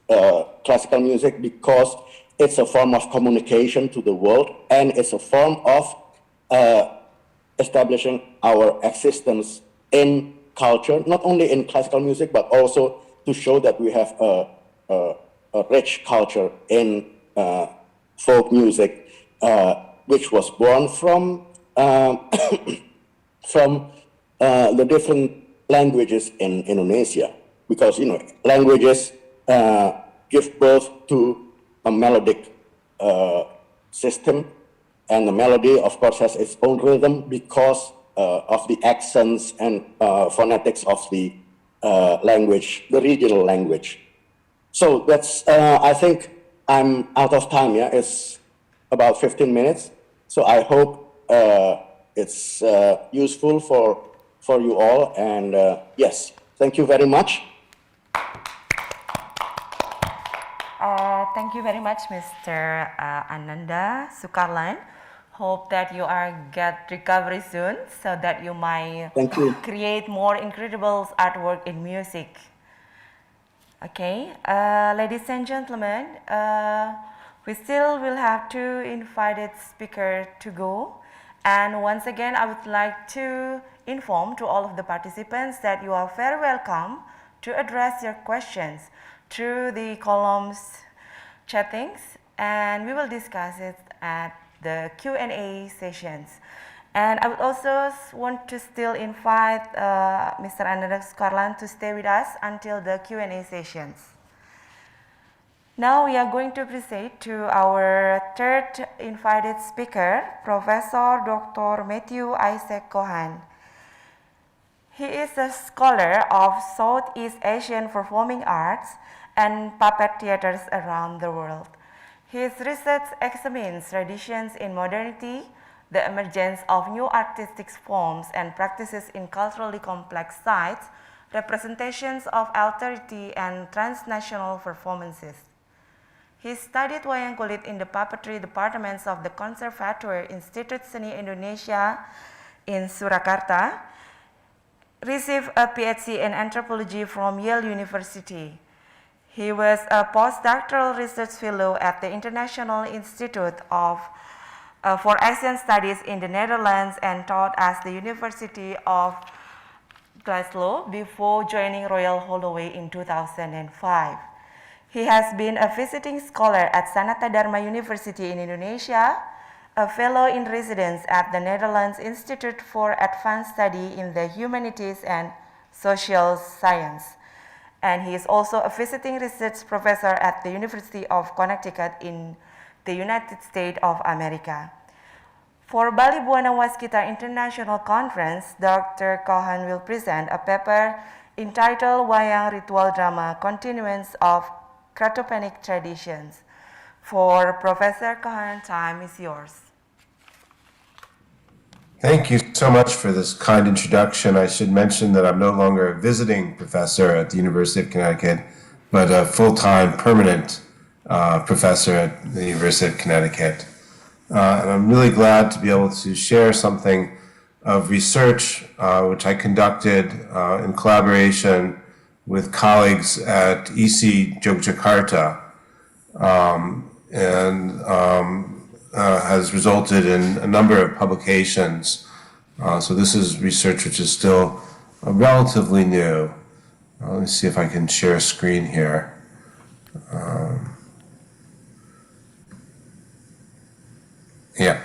F: classical music because it's a form of communication to the world and it's a form of establishing our existence in culture, not only in classical music, but also to show that we have a rich culture in folk music, which was born from the different languages in Indonesia. Because languages give birth to a melodic system, and the melody, of course, has its own rhythm because of the accents and phonetics of the language, the regional language. So that's, I think I'm out of time, yeah? It's about 15 minutes. So I hope it's useful for you all. And yes, thank you very much.
D: Thank you very much, Mr. Ananda Sukarlan. Hope that you get recovery soon so that you might create more incredible artwork in music. Okay, ladies and gentlemen, we still will have two invited speakers to go. And once again, I would like to inform to all of the participants that you are very welcome to address your questions through the columns chattings, and we will discuss it at the Q&A sessions. And I would also want to still invite Mr. Ananda Sukarlan to stay with us until the Q&A sessions. Now we are going to proceed to our third invited speaker, Professor Dr. Matthew Isaac Cohen. He is a scholar of Southeast Asian performing arts and puppet theaters around the world. His research examines traditions in modernity, the emergence of new artistic forms and practices in culturally complex sites, representations of alterity and transnational performances. He studied wayang kulit in the puppetry departments of the Conservatoire Institut Seni Indonesia in Surakarta, received a PhD in anthropology from Yale University. He was a postdoctoral research fellow at the International Institute for Asian Studies in the Netherlands and taught at the University of Glasgow before joining Royal Holloway in 2005. He has been a visiting scholar at Sanata Dharma University in Indonesia, a fellow in residence at the Netherlands Institute for Advanced Study in the Humanities and Social Science. And he is also a visiting research professor at the University of Connecticut in the United States of America. For Bali-Bhuwana Waskita International Conference, Dr. Cohen will present a paper entitled Wayang Ritual Drama, Continuance of Cratopenic Traditions. For Professor Cohen, time is yours.
G: Thank you so much for this kind introduction. I should mention that I'm no longer a visiting professor at the University of Connecticut, but a full-time permanent professor at the University of Connecticut. And I'm really glad to be able to share something of research which I conducted in collaboration with colleagues at EC Yogyakarta, has resulted in a number of publications. So this is research which is still relatively new. Let me see if I can share a screen here. Yeah,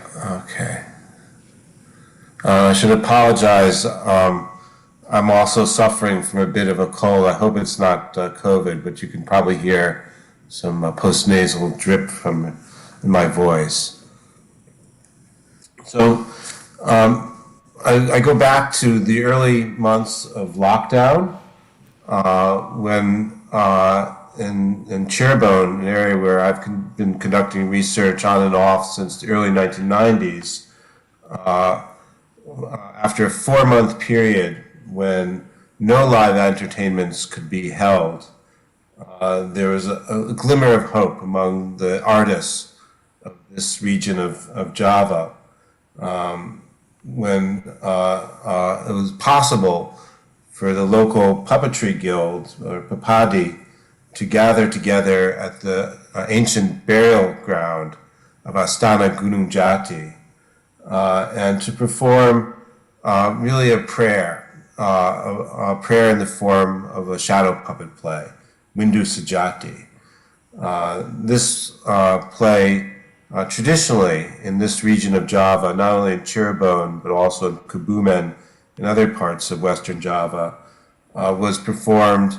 G: okay. I should apologize. I'm also suffering from a bit of a cold. I hope it's not COVID, but you can probably hear some postnasal drip from in my voice. So I go back to the early months of lockdown when in Cirebon, an area where I've been conducting research on and off since the early 1990s, after a 4-month period when no live entertainments could be held, there was a glimmer of hope among the artists of this region of Java, when it was possible for the local puppetry guild, or Papadi, to gather together at the ancient burial ground of Astana Gunung Jati, and to perform really a prayer in the form of a shadow puppet play, Windu Sejati. This play, traditionally in this region of Java, not only in Cirebon, but also in Kebumen and other parts of Western Java, was performed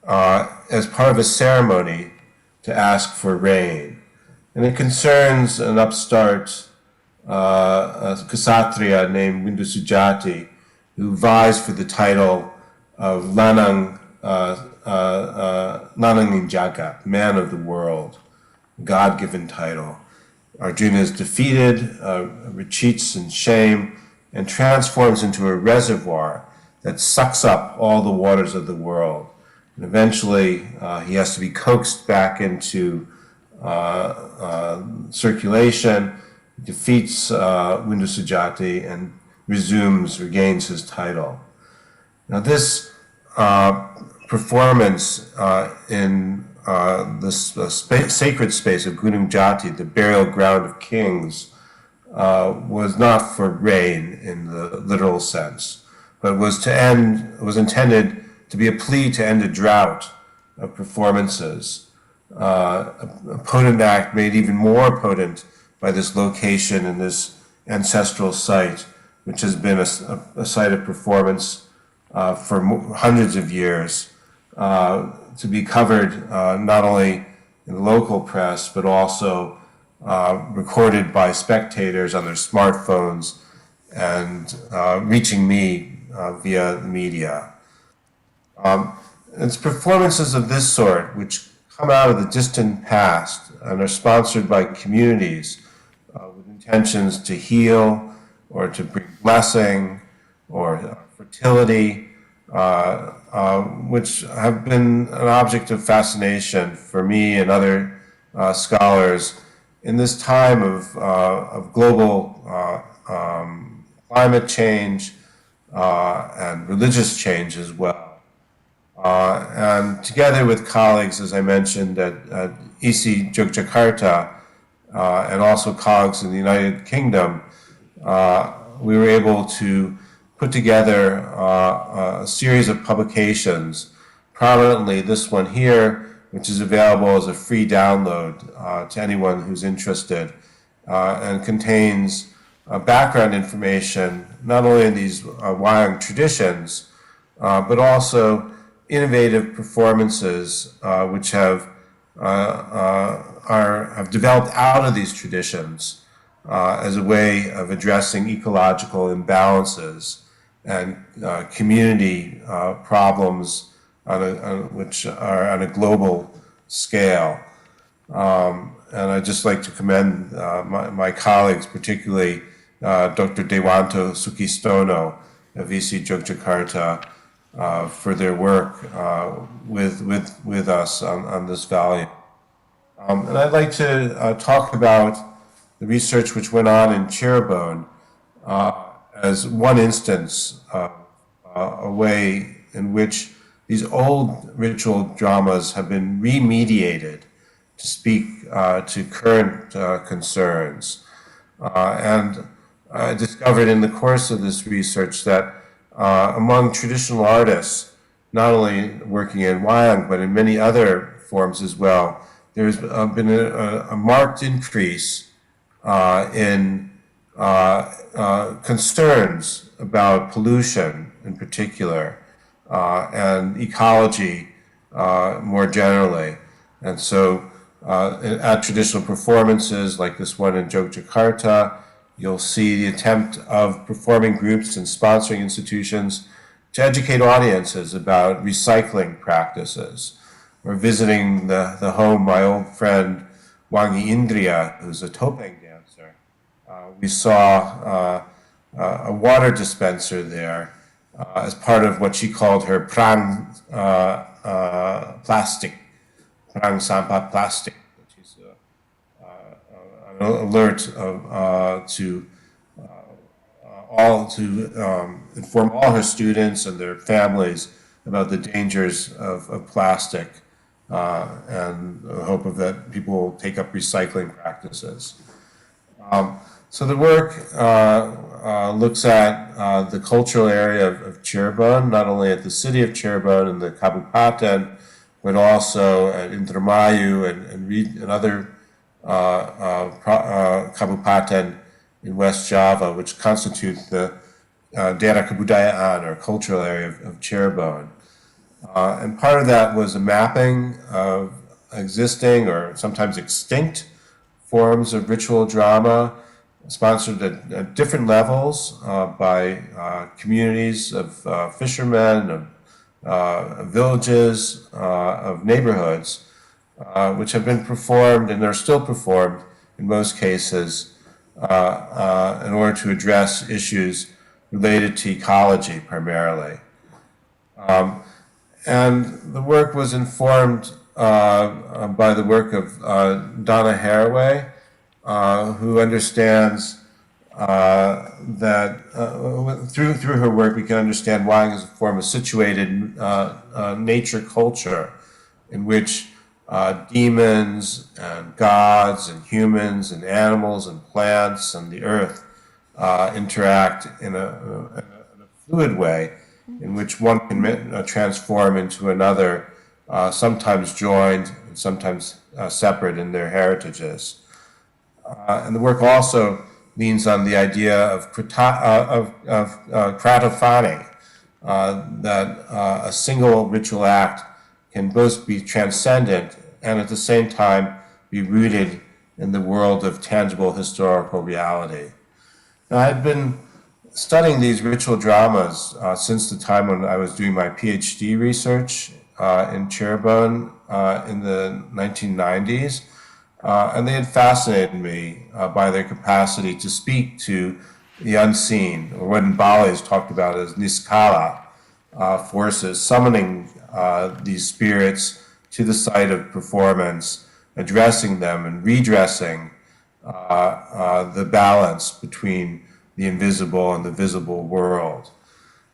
G: as part of a ceremony to ask for rain. And it concerns an upstart Ksatria named Windu Sujati, who vies for the title of Lanang Ninjaga, Man of the World, God-given title. Arjuna is defeated, retreats in shame, and transforms into a reservoir that sucks up all the waters of the world. And eventually, he has to be coaxed back into circulation, defeats Windu Sujati, and regains his title. Now, this performance in the sacred space of Gunung Jati, the burial ground of kings, was not for rain in the literal sense, but was intended to be a plea to end a drought of performances. A potent act made even more potent by this location and this ancestral site, which has been a site of performance for hundreds of years, to be covered not only in the local press, but also recorded by spectators on their smartphones and reaching me via the media. It's performances of this sort, which come out of the distant past and are sponsored by communities with intentions to heal or to bring blessing or fertility, which have been an object of fascination for me and other scholars in this time of global climate change and religious change as well. And together with colleagues, as I mentioned, at ISI Yogyakarta, and also colleagues in the United Kingdom, we were able to put together a series of publications, prominently this one here, which is available as a free download to anyone who's interested, and contains background information, not only in these Wayang traditions, but also innovative performances which have developed out of these traditions as a way of addressing ecological imbalances and community problems which are on a global scale. And I'd just like to commend my colleagues, particularly Dr. Dewanto Sukistono of ISI Yogyakarta, for their work with us on this volume. And I'd like to talk about the research which went on in Cirebon as one instance of a way in which these old ritual dramas have been remediated to speak to current concerns. And I discovered in the course of this research that among traditional artists, not only working in Wayang, but in many other forms as well, there's been a marked increase in concerns about pollution in particular, and ecology more generally. And so at traditional performances like this one in Yogyakarta, you'll see the attempt of performing groups and sponsoring institutions to educate audiences about recycling practices. We're visiting the home of my old friend Wangi Indria, who's a topeng dancer. We saw a water dispenser there as part of what she called her prang plastic, prang sampah plastic, which is an alert to inform all her students and their families about the dangers of plastic, and the hope of that people will take up recycling practices. So the work looks at the cultural area of Cirebon, not only at the city of Cirebon and the Kabupaten, but also at Indramayu and other Kabupaten in West Java, which constitute the daerah kebudayaan, or cultural area of Cirebon. And part of that was a mapping of existing or sometimes extinct forms of ritual drama, sponsored at different levels by communities of fishermen, of villages, of neighborhoods, which have been performed and are still performed in most cases in order to address issues related to ecology primarily. And the work was informed by the work of Donna Haraway, who understands that through her work we can understand Wang as a form of situated nature culture in which demons and gods and humans and animals and plants and the earth interact in a fluid way in which one can transform into another, sometimes joined and sometimes separate in their heritages. And the work also leans on the idea of kratophany, that a single ritual act can both be transcendent and at the same time be rooted in the world of tangible historical reality. Now, I've been studying these ritual dramas since the time when I was doing my PhD research in Cirebon in the 1990s, and they had fascinated me by their capacity to speak to the unseen, or what in Bali is talked about as niskala forces, summoning these spirits to the site of performance, addressing them and redressing the balance between the invisible and the visible world.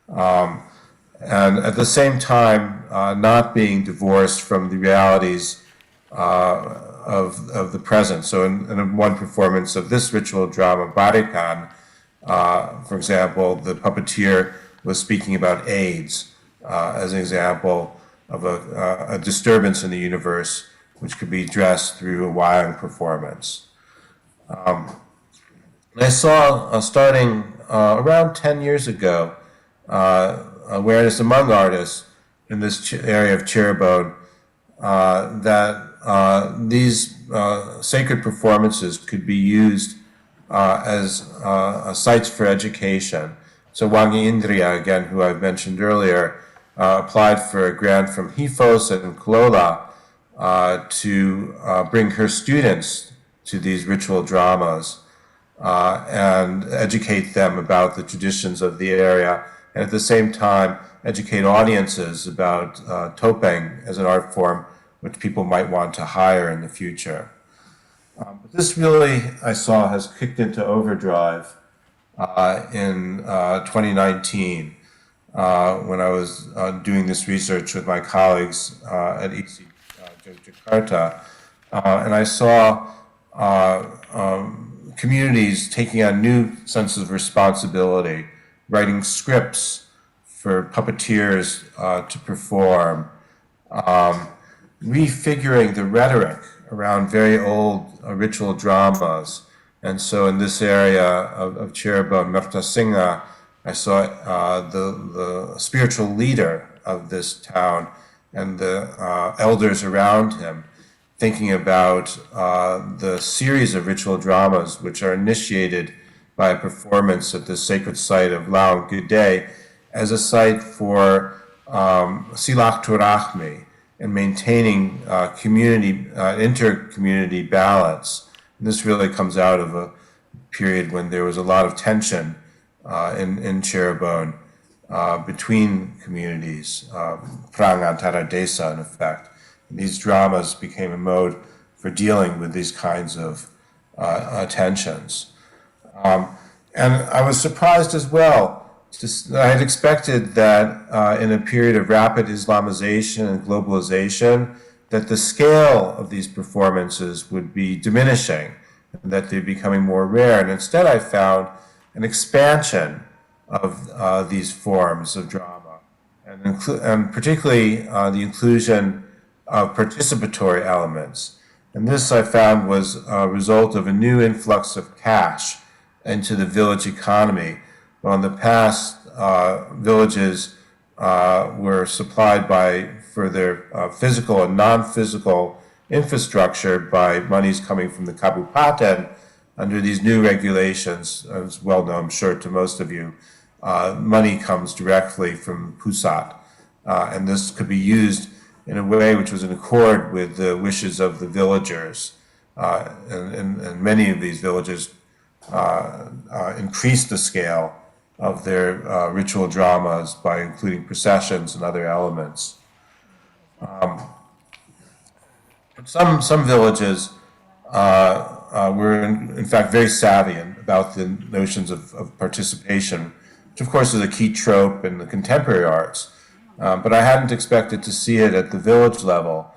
G: And at the same time, not being divorced from the realities of the present. So in one performance of this ritual drama, Barikan, for example, the puppeteer was speaking about AIDS as an example of a disturbance in the universe which could be addressed through a wayang performance. I saw, starting around 10 years ago, awareness among artists in this area of Cirebon that these sacred performances could be used as sites for education. So Wangi Indria, again, who I've mentioned earlier, applied for a grant from HIFOS and Kulola to bring her students to these ritual dramas and educate them about the traditions of the area, and at the same time educate audiences about topeng as an art form which people might want to hire in the future. But this really, I saw, has kicked into overdrive in 2019 when I was doing this research with my colleagues at ICSI Jakarta, and I saw communities taking on new senses of responsibility, writing scripts for puppeteers to perform, refiguring the rhetoric around very old ritual dramas, And so in this area of Cirebon, Mertasinga, I saw the spiritual leader of this town and the elders around him thinking about the series of ritual dramas which are initiated by a performance at the sacred site of Laon Gudey as a site for silak turahmi and maintaining inter-community balance. And this really comes out of a period when there was a lot of tension in Cirebon between communities, perang antara desa in effect. And these dramas became a mode for dealing with these kinds of tensions. And I was surprised as well. I had expected that in a period of rapid Islamization and globalization, that the scale of these performances would be diminishing, and that they're becoming more rare. And instead I found an expansion of these forms of drama, and particularly the inclusion of participatory elements. And this I found was a result of a new influx of cash into the village economy. Well, in the past, villages were supplied for their physical and non-physical infrastructure by monies coming from the Kabupaten. Under these new regulations, as well known, I'm sure, to most of you, money comes directly from Pusat. And this could be used in a way which was in accord with the wishes of the villagers. And many of these villages increased the scale of their ritual dramas by including processions and other elements. Some villages were in fact very savvy about the notions of participation, which of course is a key trope in the contemporary arts. But I hadn't expected to see it at the village level,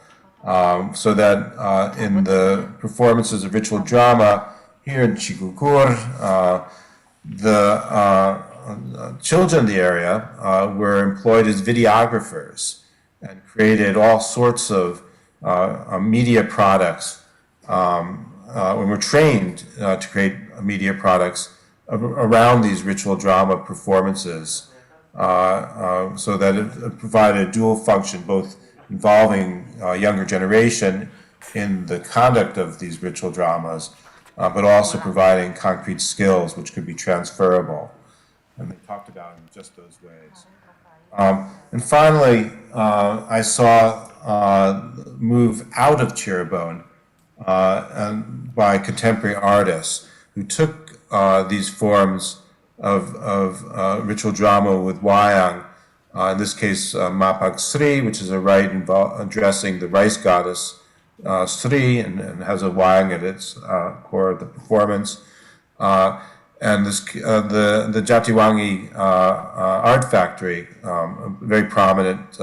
G: so that in the performances of ritual drama here in Chigugur, the children in the area were employed as videographers and created all sorts of media products, and were trained to create media products around these ritual drama performances, so that it provided a dual function, both involving younger generation in the conduct of these ritual dramas, but also providing concrete skills which could be transferable. And they talked about in just those ways. And finally, I saw move out of Cirebon and by contemporary artists who took these forms of ritual drama with wayang, in this case Mapag Sri, which is a rite addressing the rice goddess Sri, and has a wayang at its core of the performance. And this, the Jatiwangi Art Factory, a very prominent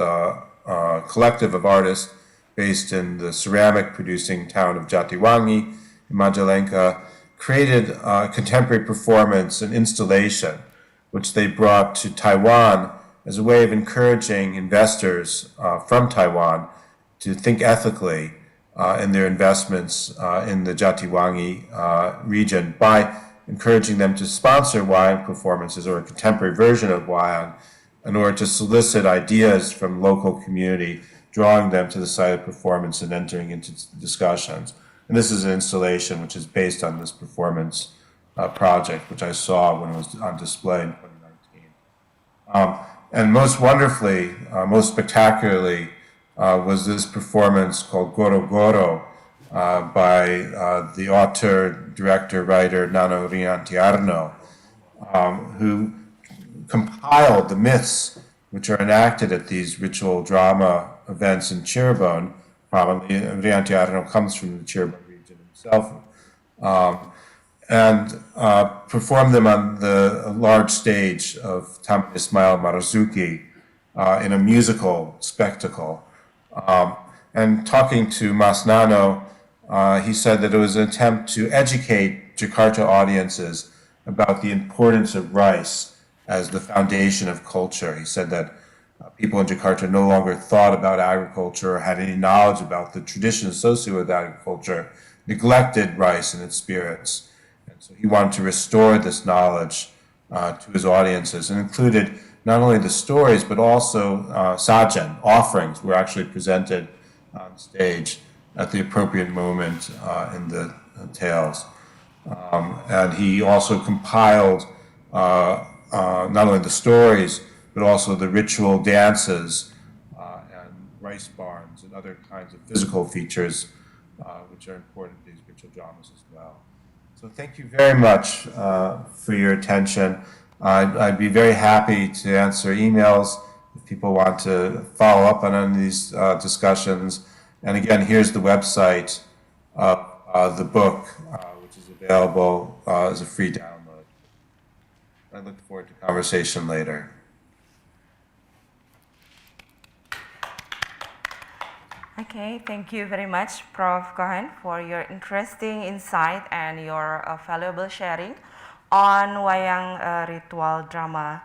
G: collective of artists based in the ceramic producing town of Jatiwangi in Majalengka, created a contemporary performance and installation, which they brought to Taiwan as a way of encouraging investors from Taiwan to think ethically in their investments in the Jatiwangi region by encouraging them to sponsor wayang performances or a contemporary version of wayang in order to solicit ideas from local community, drawing them to the site of performance and entering into discussions. And this is an installation which is based on this performance project, which I saw when it was on display in 2019. And most wonderfully, most spectacularly, was this performance called Goro Goro by the author, director, writer Nano Riantiarno, who compiled the myths which are enacted at these ritual drama events in Cirebon. Probably Riantiarno comes from the Cirebon region himself, and performed them on the large stage of Taman Ismail Marzuki in a musical spectacle. And talking to Mas Nano, he said that it was an attempt to educate Jakarta audiences about the importance of rice as the foundation of culture. He said that people in Jakarta no longer thought about agriculture or had any knowledge about the traditions associated with agriculture, neglected rice and its spirits. And so he wanted to restore this knowledge to his audiences, and included not only the stories, but also sajen, offerings, were actually presented on stage at the appropriate moment in the tales. And he also compiled not only the stories, but also the ritual dances and rice barns and other kinds of physical features which are important to these ritual dramas as well. So thank you very much for your attention. I'd be very happy to answer emails if people want to follow up on any of these discussions. And again, here's the website of the book, which is available as a free download. I look forward to conversation later.
D: Okay, thank you very much, Prof. Cohen, for your interesting insight and your valuable sharing on wayang ritual drama.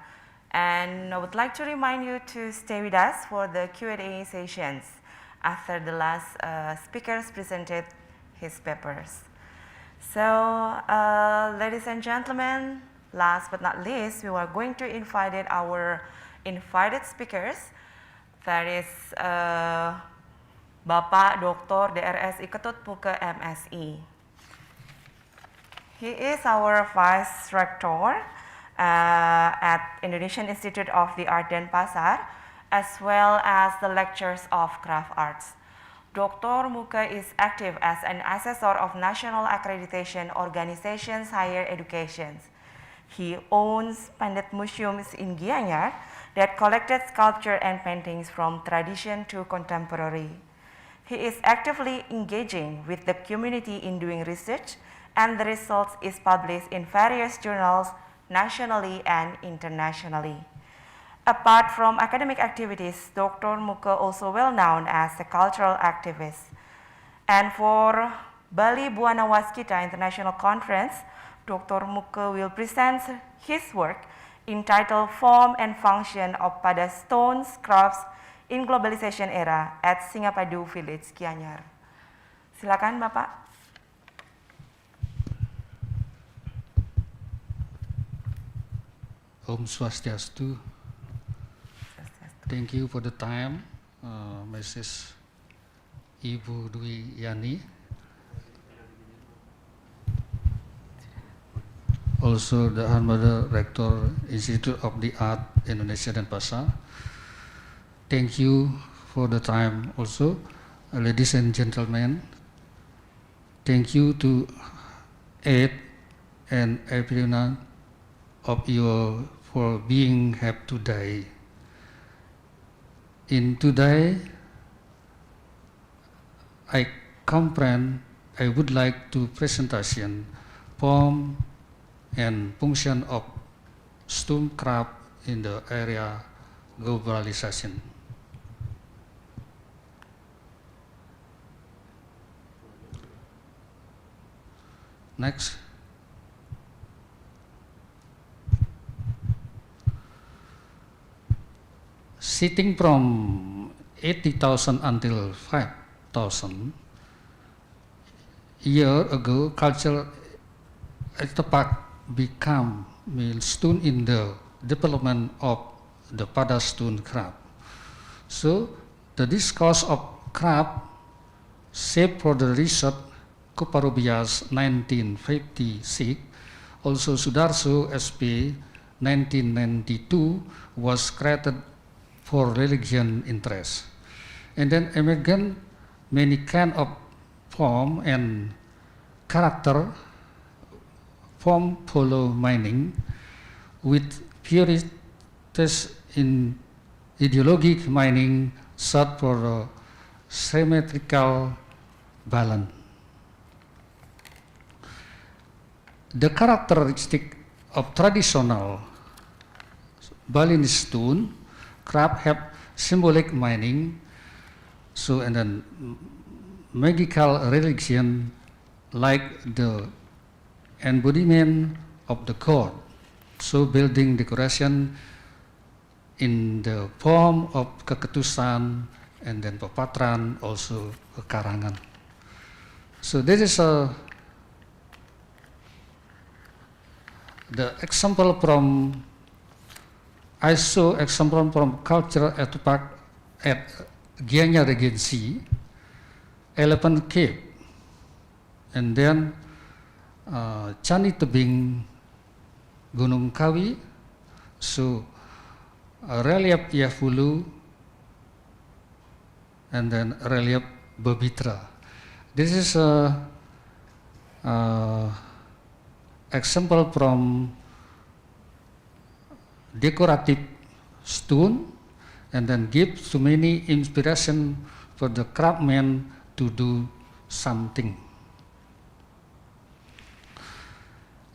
D: And I would like to remind you to stay with us for the Q&A sessions after the last speakers presented his papers. So, ladies and gentlemen, last but not least, we are going to invite our invited speakers. That is Bapak Dr. DRS Ketut Puke MSI. He is our Vice Rector at Indonesian Institute of the Art Denpasar, as well as the Lectures of Craft Arts. Dr. Muke is active as an assessor of national accreditation organizations higher education. He owns Pandit Museums in Gianyar that collected sculpture and paintings from tradition to contemporary. He is actively engaging with the community in doing research, and the results is published in various journals nationally and internationally. Apart from academic activities, Dr. Muke also well known as a cultural activist. And for Bali-Bhuwana Waskita International Conference, Dr. Muke will present his work entitled Form and Function of Pada Stones Crafts in Globalization Era at Singapadu Village, Gianyar. Silakan Bapak.
H: Om Swastiastu. Thank you for the time, Mrs. Ibu Dwi Yani. Also the Honorable Rector Institute of the Art Indonesia Denpasar. Thank you for the time also, ladies and gentlemen. Thank you to Ed and everyone of you for being here today. In today, I would like to presentation form and function of stonecraft in the area globalization. Next. Sitting from 80,000 until 5,000 years ago, cultural artifact become milestone in the development of the Pada stone craft. So the discourse of craft shaped for the research Kuparobias 1956, also Sudarso SP 1992 was created for religion interest. And then emergent many kind of form and character form follow mining with purities in ideologic mining sought for a symmetrical balance. The characteristic of traditional Balinese stone craft have symbolic mining, so and then magical religion like the embodiment of the god, so building decoration in the form of keketusan and then pepatran, also kekarangan. So this is a the example from I saw example from cultural artifact at Gianyar Regency, Elephant Cave, and then Candi Tebing Gunung Kawi, so relief Yafulu, and then relief Bebitra. This is a example from decorative stone, and then give so many inspiration for the craftsmen to do something.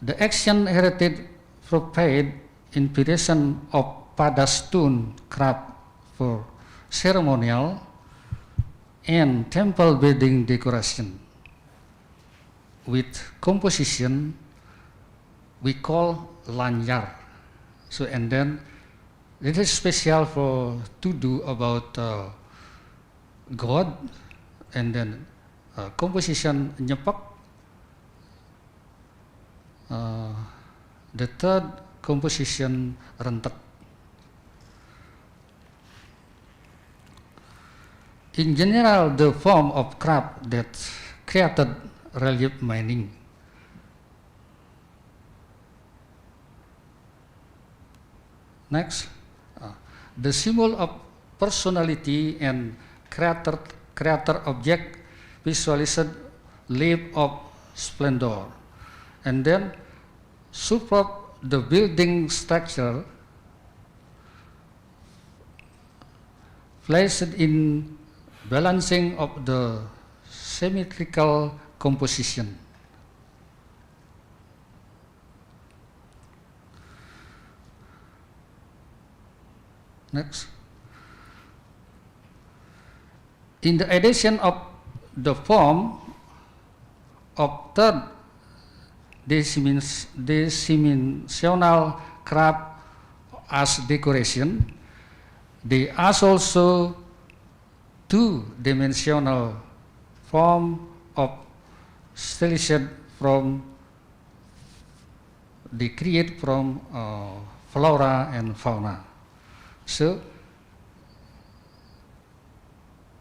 H: The ancient heritage provide inspiration of Pada stone craft for ceremonial and temple building decoration with composition we call lanyar. So, and then it is special for to do about God, and then composition nyepak. The third composition rentek. In general, the form of craft that created relief mining. Next, the symbol of personality and creator object visualized life of splendor, and then support the building structure placed in balancing of the symmetrical composition. Next. In the addition of the form of third dimensional craft as decoration, they are also two-dimensional form of stylized from they create from flora and fauna. So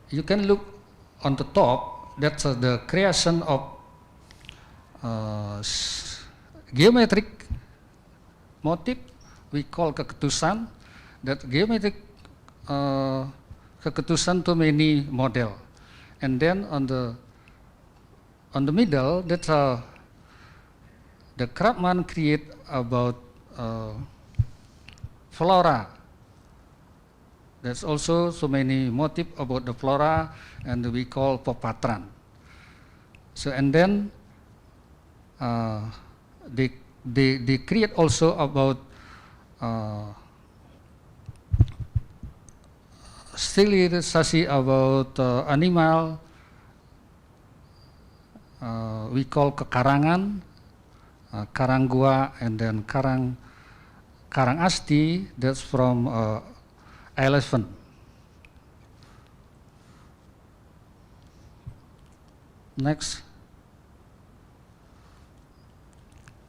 H: you can look on the top. That's the creation of geometric motif we call keketusan. That geometric keketusan to many model, and then on the middle, that's the craftsman create about flora. There's also so many motif about the flora, and we call popatran. So, and then they create also about stylisasi about animal. We call kekarangan, karanggua, and then karangasti. That's from elephant. Next.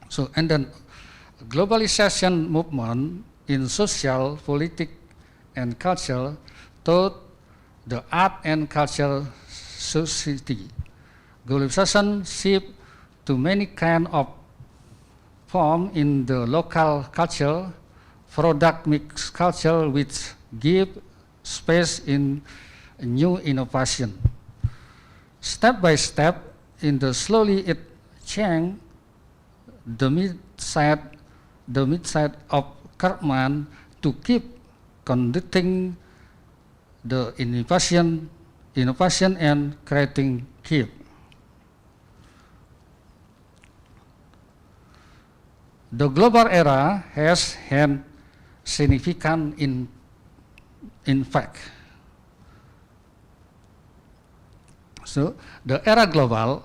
H: So, and then globalization movement in social, politics, and culture taught the art and culture society. Globalization shift to many kind of form in the local culture, product mix culture, which give space in new innovation. Step by step, in the slowly it change the mid-side of craftsman to keep conducting the innovation and creating keep. The global era has had significant in fact. So the era global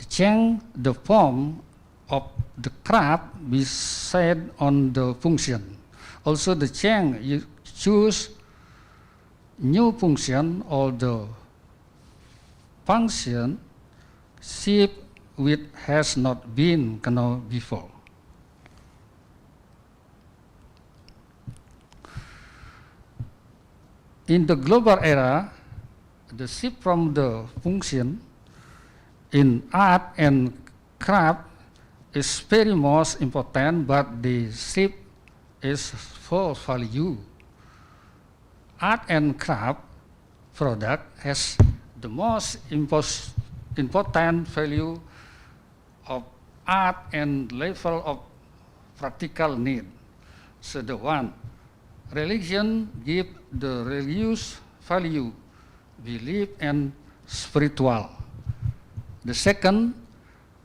H: change the form of the craft beside on the function. Also the change you choose new function or the function shift which has not been known before. In the global era, the shift from the function in art and craft is very most important, but the shift is for value. Art and craft product has the most important value of art and level of practical need. So the one, religion give the religious value, belief and spiritual. The second,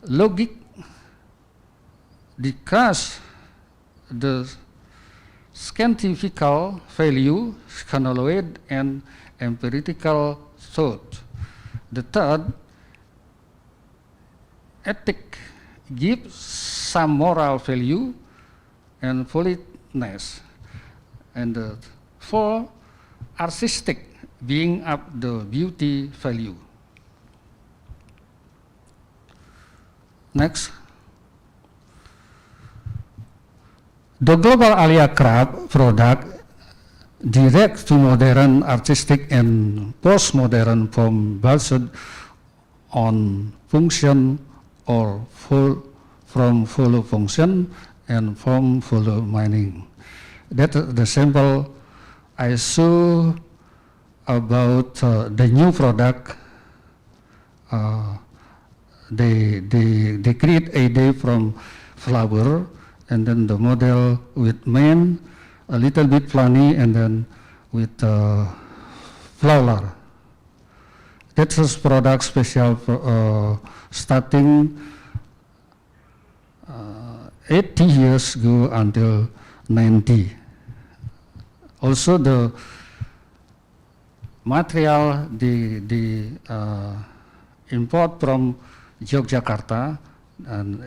H: logic decrease the scientific value, chronology and empirical thought. The third, ethic gives some moral value and politeness. And the fourth, artistic being up the beauty value. Next. The global alia craft product direct to modern artistic and postmodern form based on function or from follow function and from follow meaning. That's the sample I saw about the new product. They create a day from flower, and then the model with man, a little bit funny, and then with flower. That's a product special for, starting 80 years ago until 90. Also the material the import from Yogyakarta, and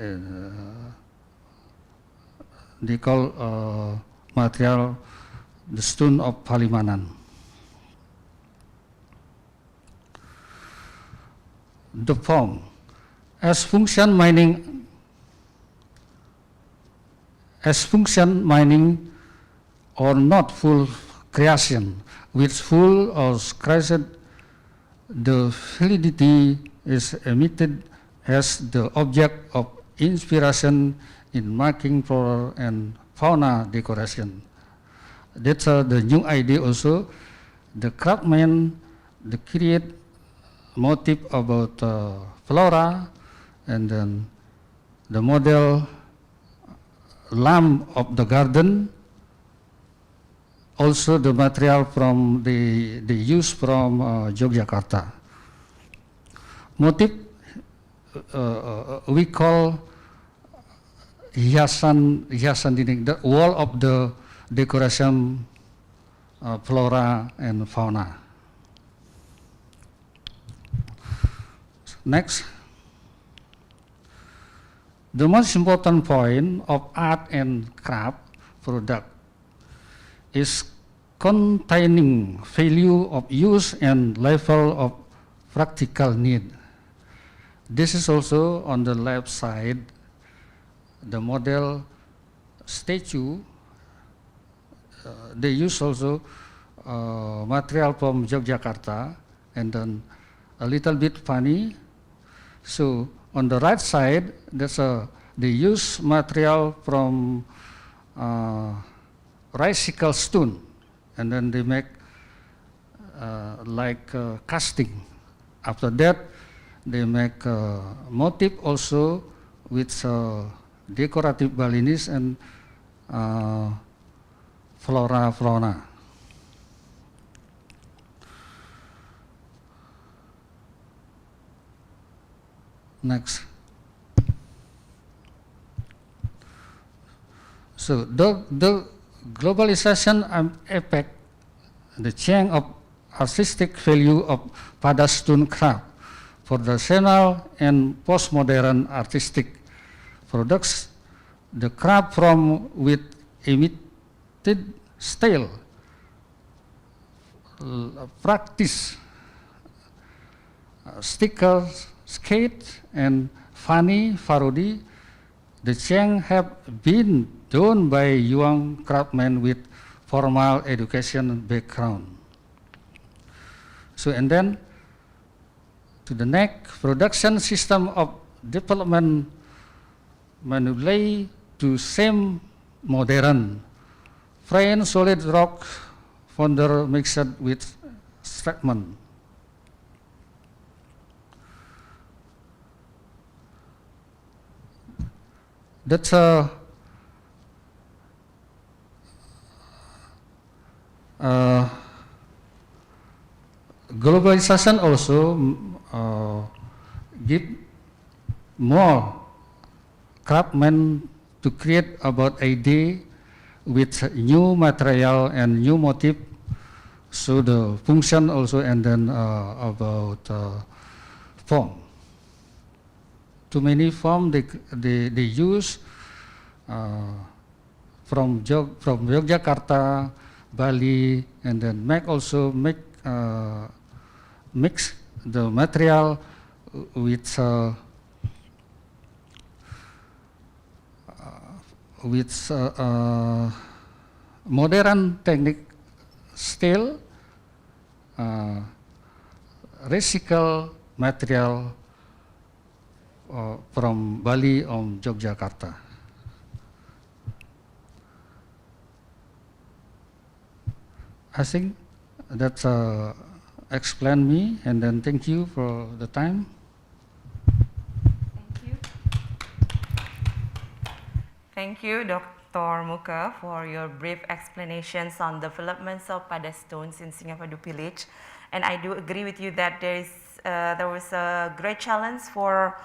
H: they call material the stone of Palimanan. The form, as function mining or not full creation, with full or created, the validity is emitted as the object of inspiration in marking flora and fauna decoration. That's the new idea also. The craftsman, the create motif about flora, and then the model lamp of the garden. Also the material from the use from Yogyakarta. Motif we call hiasan dinding, the wall of the decoration flora and fauna. Next, the most important point of art and craft product is containing value of use and level of practical need. This is also on the left side, the model statue. They use also material from Yogyakarta, and then a little bit funny. So on the right side, they use material from rice-sickle stone, and then they make like casting. After that, they make motif also with decorative Balinese and fauna. Next. So the globalization effect, the change of artistic value of pada stone craft for the traditional and postmodern artistic products, the craft from with imitated style, practice, stickers, skate, and funny parody, the Cheng have been done by young craftsmen with formal education background. So, and then to the next, production system of development manipulate to same modern French solid rock founder mixed with Stratman. That's globalization also give more craftsmen to create about idea with new material and new motif. So the function also, and then about form. Too many form they use from Yogyakarta, Bali, and then mix the material with modern technique still recycle material from Bali or Yogyakarta. I think that explain me, and then thank you for the time.
D: Thank you. Thank you, Dr. Muka, for your brief explanations on the developments of pada stones in Singapadu village. And I do agree with you that there was a great challenge for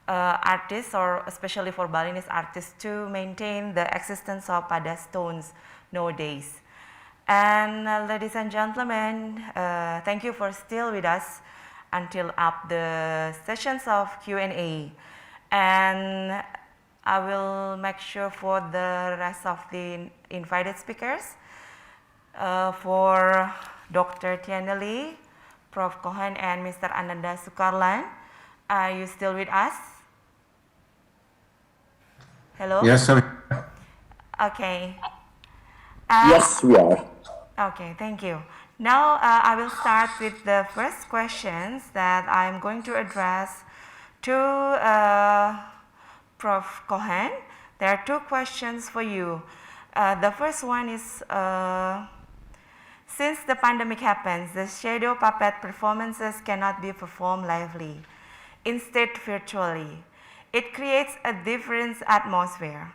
D: artists, or especially for Balinese artists, to maintain the existence of pada stones nowadays. And ladies and gentlemen, thank you for still with us until up the sessions of Q&A. And I will make sure for the rest of the invited speakers, for Dr. Tiana Lee, Prof. Cohen, and Mr. Ananda Sukarlan. Are you still with us? Hello?
G: Yes, I'm
D: Okay.
F: Yes, we are.
D: Okay, thank you. Now I will start with the first questions that I'm going to address to Prof. Cohen. There are two questions for you. The first one is, since the pandemic happens, the shadow puppet performances cannot be performed lively, instead virtually. It creates a different atmosphere.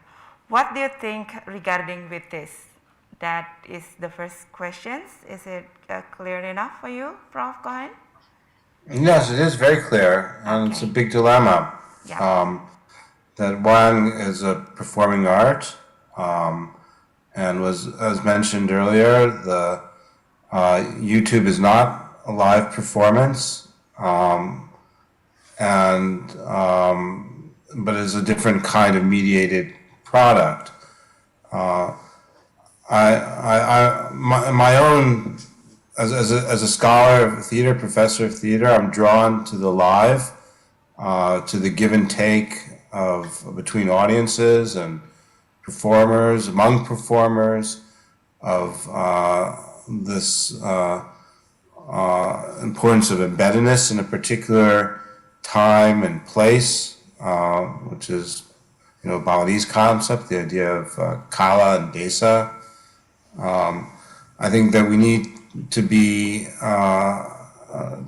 D: What do you think regarding with this? That is the first question. Is it clear enough for you, Prof. Cohen?
G: Yes, it is very clear, and it's a big dilemma.
D: Yeah.
G: That one is a performing art, and was, as mentioned earlier, the YouTube is not a live performance, but is a different kind of mediated product. My own, as a scholar of theater, professor of theater, I'm drawn to the live, to the give and take between audiences and performers, among performers, of this importance of embeddedness in a particular time and place, which is, Balinese concept, the idea of kala and desa. I think that we need to be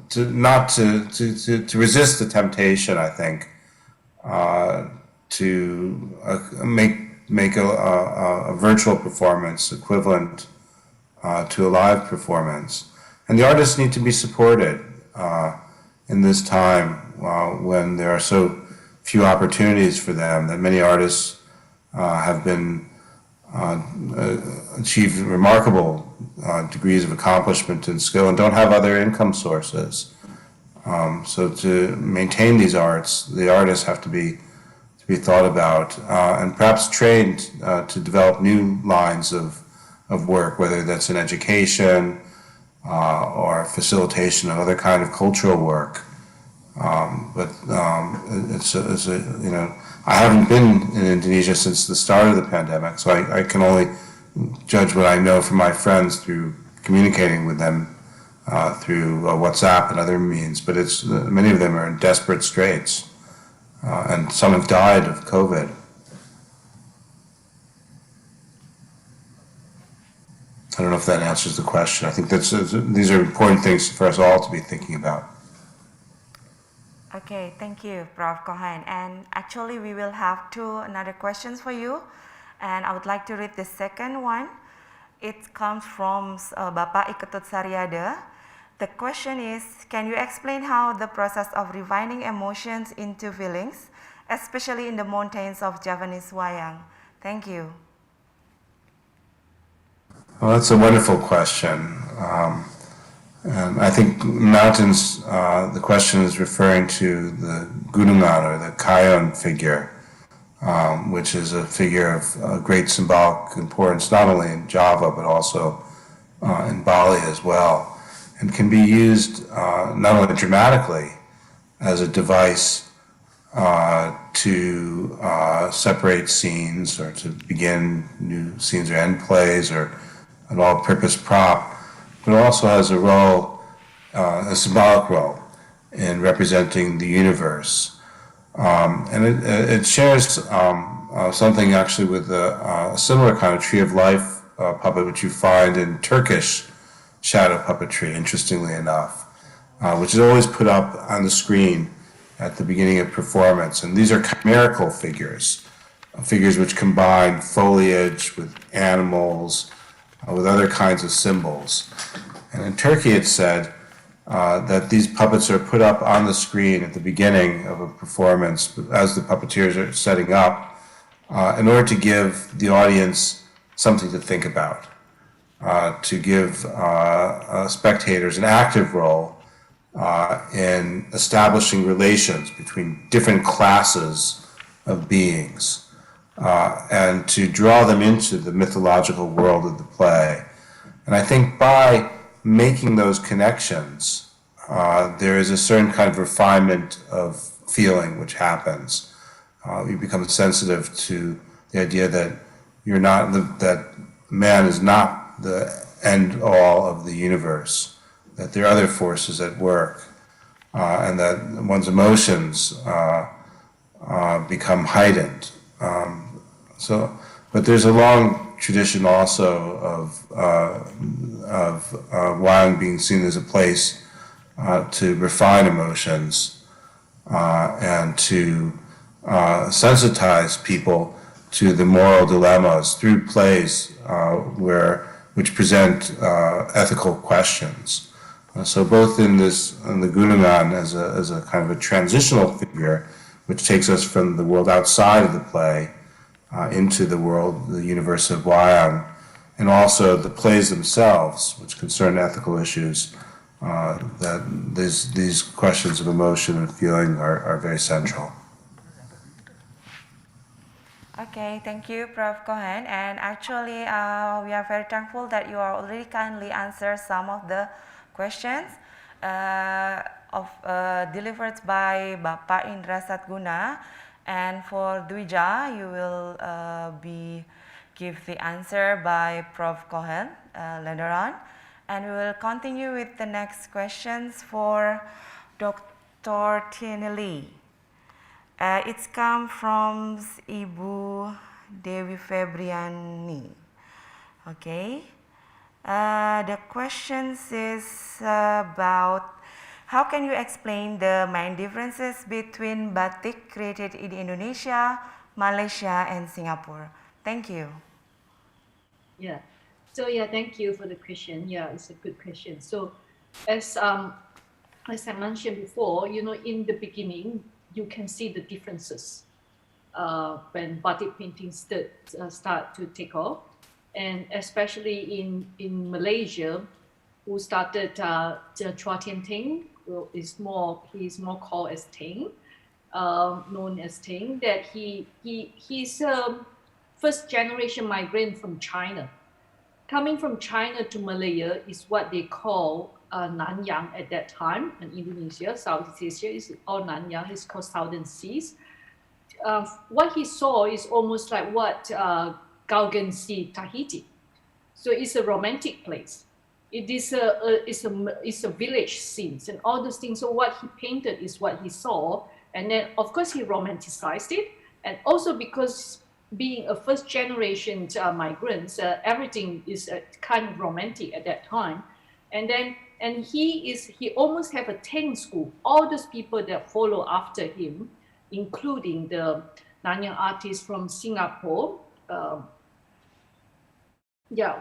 G: to resist the temptation, I think, to make a virtual performance equivalent to a live performance, and the artists need to be supported in this time when there are so few opportunities for them. That many artists have been achieved remarkable degrees of accomplishment and skill, and don't have other income sources. So to maintain these arts, the artists have to be thought about, and perhaps trained to develop new lines of work, whether that's in education or facilitation of other kind of cultural work. It's a, you know, I haven't been in Indonesia since the start of the pandemic, so I can only judge what I know from my friends through communicating with them through WhatsApp and other means. But it's many of them are in desperate straits, and some have died of COVID. I don't know if that answers the question. I think these are important things for us all to be thinking about.
D: Okay, thank you, Prof. Cohen. And actually, we will have another questions for you. And I would like to read the second one. It comes from Bapak Iketut Saryada. The question is, can you explain how the process of refining emotions into feelings, especially in the mountains of Javanese wayang? Thank you.
G: Well, that's a wonderful question. And I think mountains, the question is referring to the Gunungan or the Kayon figure, which is a figure of great symbolic importance, not only in Java, but also in Bali as well, and can be used not only dramatically as a device to separate scenes or to begin new scenes or end plays or an all-purpose prop, but also has a role, a symbolic role in representing the universe. And it shares something actually with a similar kind of tree of life puppet, which you find in Turkish shadow puppetry, interestingly enough, which is always put up on the screen at the beginning of performance. And these are chimerical figures, figures which combine foliage with animals, with other kinds of symbols. And in Turkey it's said that these puppets are put up on the screen at the beginning of a performance as the puppeteers are setting up in order to give the audience something to think about, to give spectators an active role in establishing relations between different classes of beings, and to draw them into the mythological world of the play. And I think by making those connections, there is a certain kind of refinement of feeling which happens. You become sensitive to the idea that you're not that man is not the end all of the universe, that there are other forces at work, and that one's emotions become heightened. But there's a long tradition also of wayang being seen as a place to refine emotions and to sensitize people to the moral dilemmas through plays which present ethical questions. So both in the Gunungan as a kind of a transitional figure, which takes us from the world outside of the play into the world, the universe of wayang, and also the plays themselves, which concern ethical issues, that these questions of emotion and feeling are very central.
D: Okay, thank you, Prof. Cohen. And actually, we are very thankful that you are already kindly answered some of the questions delivered by Bapak Indra Satguna. And for Dwija, you will give the answer by Prof. Cohen later on. And we will continue with the next questions for Dr. Tieneli. It's come from Ibu Dewi Febriani. Okay. The question is about how can you explain the main differences between batik created in Indonesia, Malaysia, and Singapore? Thank you.
E: Yeah. So yeah, thank you for the question. Yeah, it's a good question. So as I mentioned before, in the beginning, you can see the differences when batik painting start to take off, and especially in Malaysia, who started Chua Tian Ting, he's more called as Ting, known as Ting. That he's first generation migrant from China. Coming from China to Malaya is what they call Nanyang at that time, in Indonesia, Southeast Asia is all Nanyang, it's called Southern Seas. What he saw is almost like what Gauguin see Tahiti. So it's a romantic place. It is it's a village scenes and all those things. So what he painted is what he saw, and then of course he romanticized it, and also because being a first generation migrants, everything is kind of romantic at that time, and he almost have a 10 school. All those people that follow after him, including the Nanyang artists from Singapore.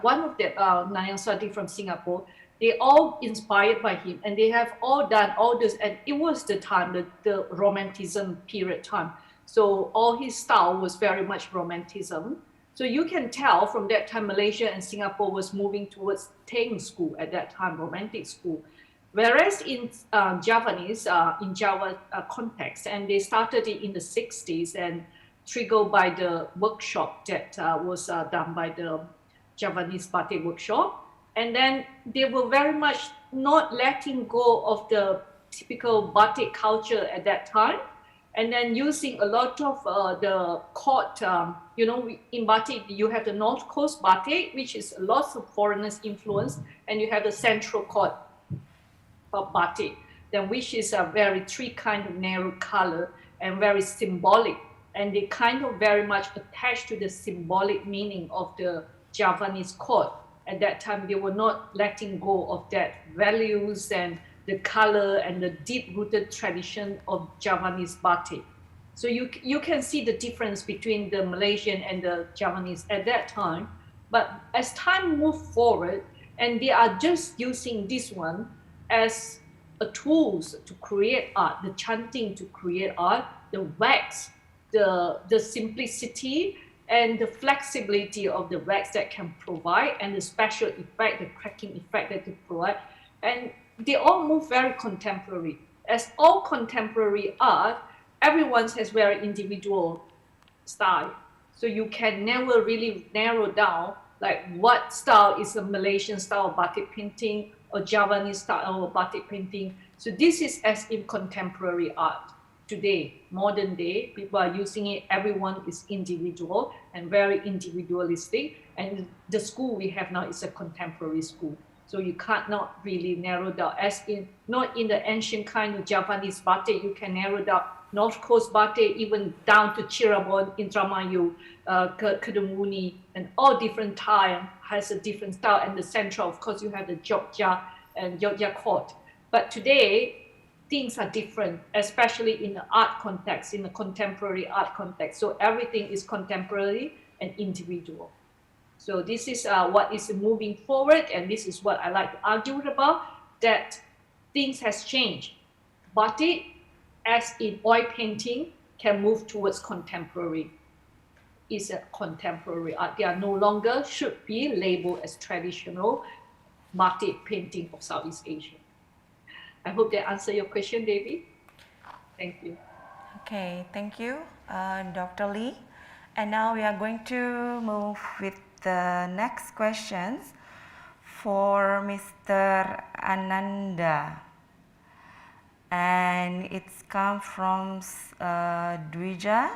E: One of the Nanyang Sati from Singapore, they all inspired by him, and they have all done all this, and it was the time, the romanticism period time. So all his style was very much romanticism. So you can tell from that time, Malaysia and Singapore was moving towards Teng school at that time, romantic school. Whereas in Javanese, in Java context, and they started it in the 60s and triggered by the workshop that was done by the Javanese batik workshop, and then they were very much not letting go of the typical batik culture at that time, and then using a lot of the court, in batik you have the North Coast batik, which is lots of foreigners influence, and you have the Central Court of batik, then which is a very three kind of narrow color and very symbolic, and they kind of very much attached to the symbolic meaning of the Javanese court. At that time, they were not letting go of that values and the color and the deep-rooted tradition of Javanese batik. So you can see the difference between the Malaysian and the Javanese at that time. But as time moved forward, and they are just using this one as a tools to create art, the chanting to create art, the wax, the simplicity, and the flexibility of the wax that can provide, and the special effect, the cracking effect that they provide. And they all move very contemporary. As all contemporary art, everyone has very individual style. So you can never really narrow down like what style is a Malaysian style of batik painting or Javanese style of batik painting. So this is as in contemporary art. Today, modern day, people are using it, everyone is individual and very individualistic, and the school we have now is a contemporary school. So you can't not really narrow down, as in, not in the ancient kind of Javanese batik, you can narrow down North Coast batik, even down to Cirebon, Indramayu, Kedemuni, and all different time has a different style, and the central, of course, you have the Jogja and Yogyakarta. But today, things are different, especially in the art context, in the contemporary art context. So everything is contemporary and individual. So this is what is moving forward, and this is what I like to argue about, that things has changed. Batik, as in oil painting, can move towards contemporary. It's a contemporary art. They are no longer should be labeled as traditional batik painting of Southeast Asia. I hope that answered your question, David. Thank you.
D: Okay, thank you, Dr. Lee. And now we are going to move with the next questions for Mr. Ananda. And it's come from Dwija.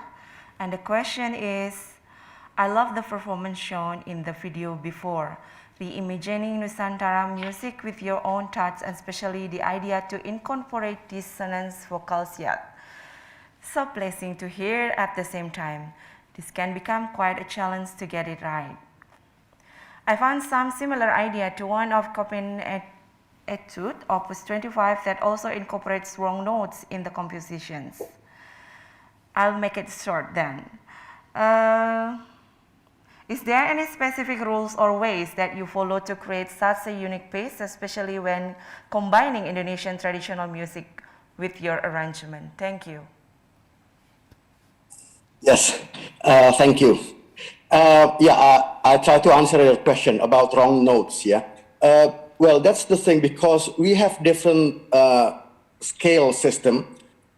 D: And the question is, I love the performance shown in the video before. Reimagining Nusantara music with your own touch, and especially the idea to incorporate dissonance vocals yet. So pleasing to hear at the same time. This can become quite a challenge to get it right. I found some similar idea to one of Chopin Etude, Opus 25, that also incorporates wrong notes in the compositions. I'll make it short then. Is there any specific rules or ways that you follow to create such a unique piece, especially when combining Indonesian traditional music with your arrangement? Thank you.
F: Yes, thank you. I try to answer your question about wrong notes. Well, that's the thing, because we have different scale system.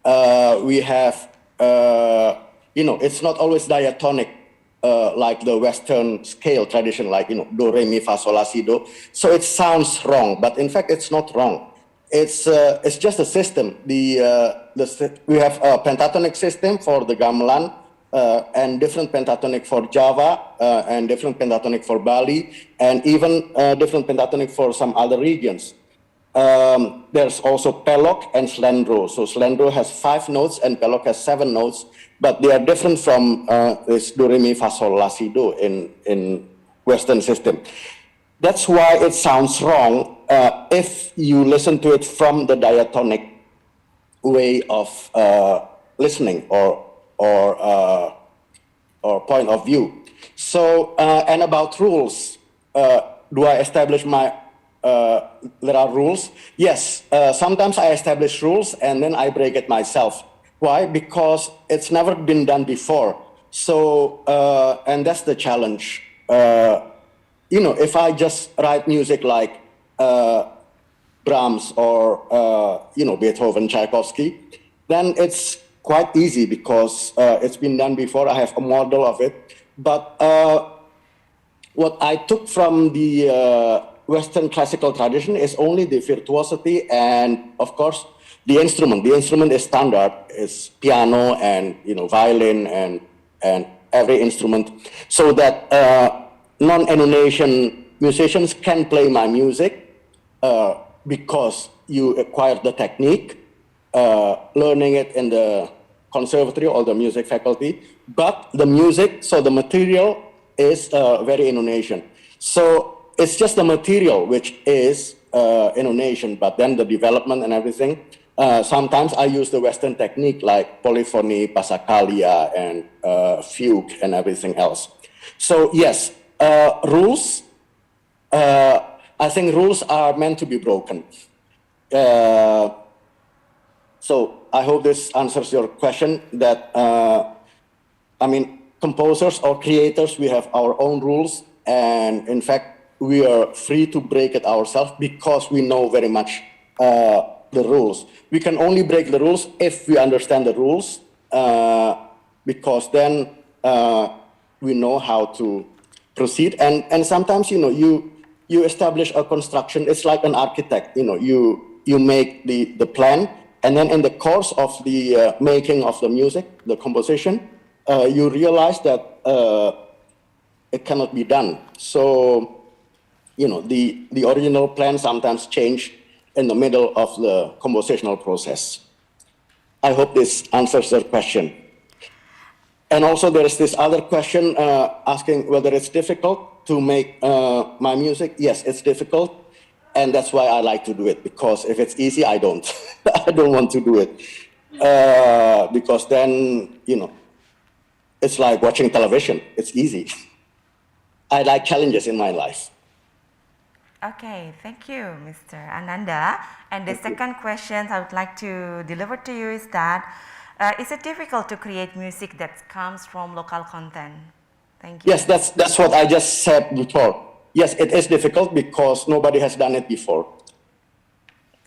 F: We have, it's not always diatonic. like the Western scale tradition, like, do, re, mi, fa, sol, la, si, do. So it sounds wrong, but in fact, it's not wrong. It's just a system. We have a pentatonic system for the gamelan, and different pentatonic for Java, and different pentatonic for Bali, and even different pentatonic for some other regions. There's also pelok and slendro. So slendro has 5 notes and pelok has 7 notes, but they are different from this do, re, mi, fa, sol, la, si, do in Western system. That's why it sounds wrong if you listen to it from the diatonic way of listening or point of view. So, and about rules, do I establish my, there are rules? Yes, sometimes I establish rules and then I break it myself. Why? Because it's never been done before. So, and that's the challenge. If I just write music like Brahms or, Beethoven, Tchaikovsky, then it's quite easy because it's been done before. I have a model of it. But what I took from the Western classical tradition is only the virtuosity and, of course, the instrument. The instrument is standard. It's piano and, violin and every instrument. So that non-Indonesian musicians can play my music because you acquire the technique, learning it in the conservatory or the music faculty, but the music, so the material is very Indonesian. So it's just the material which is Indonesian, but then the development and everything, sometimes I use the Western technique like polyphony, passacaglia, and fugue and everything else. So yes, rules, I think rules are meant to be broken. So I hope this answers your question that, composers or creators, we have our own rules. And in fact, we are free to break it ourselves because we know very much the rules. We can only break the rules if we understand the rules, because then we know how to proceed. And sometimes, you establish a construction. It's like an architect, you make the plan, and then in the course of the making of the music, the composition, you realize that it cannot be done. So, the original plan sometimes change in the middle of the compositional process. I hope this answers your question. And also there is this other question asking whether it's difficult to make my music. Yes, it's difficult. And that's why I like to do it, because if it's easy, I don't. I don't want to do it. Because then, it's like watching television. It's easy. I like challenges in my life.
D: Okay, thank you, Mr. Ananda. And the second question I would like to deliver to you is that, is it difficult to create music that comes from local content? Thank you.
F: Yes, that's what I just said before. Yes, it is difficult because nobody has done it before.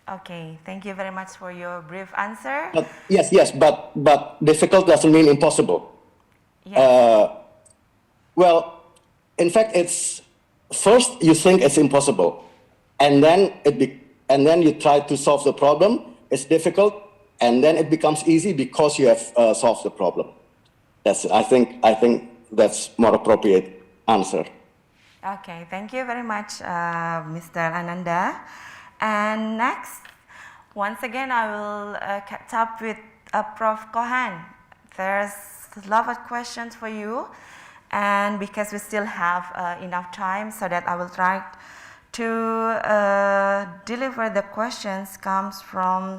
D: Okay, thank you very much for your brief answer.
F: But yes, but difficult doesn't mean impossible.
D: Yes.
F: Well, in fact, it's first you think it's impossible, and then you try to solve the problem. It's difficult, and then it becomes easy because you have solved the problem. That's it. I think that's more appropriate answer.
D: Okay, thank you very much, Mr. Ananda. And next, once again, I will catch up with Prof. Kohan. There's a lot of questions for you, and because we still have enough time, so that I will try to deliver the questions comes from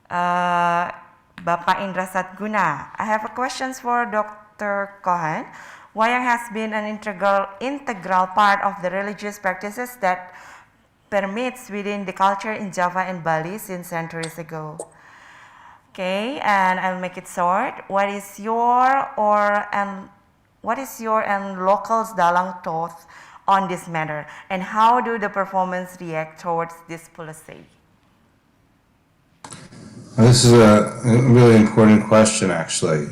D: Bapak Indra Satguna. I have questions for Dr. Kohan. Wayang has been an integral part of the religious practices that permeates within the culture in Java and Bali since centuries ago. Okay, and I'll make it short. What is your and locals' dalang thoughts on this matter, and how do the performers react towards this policy?
G: This is a really important question, actually.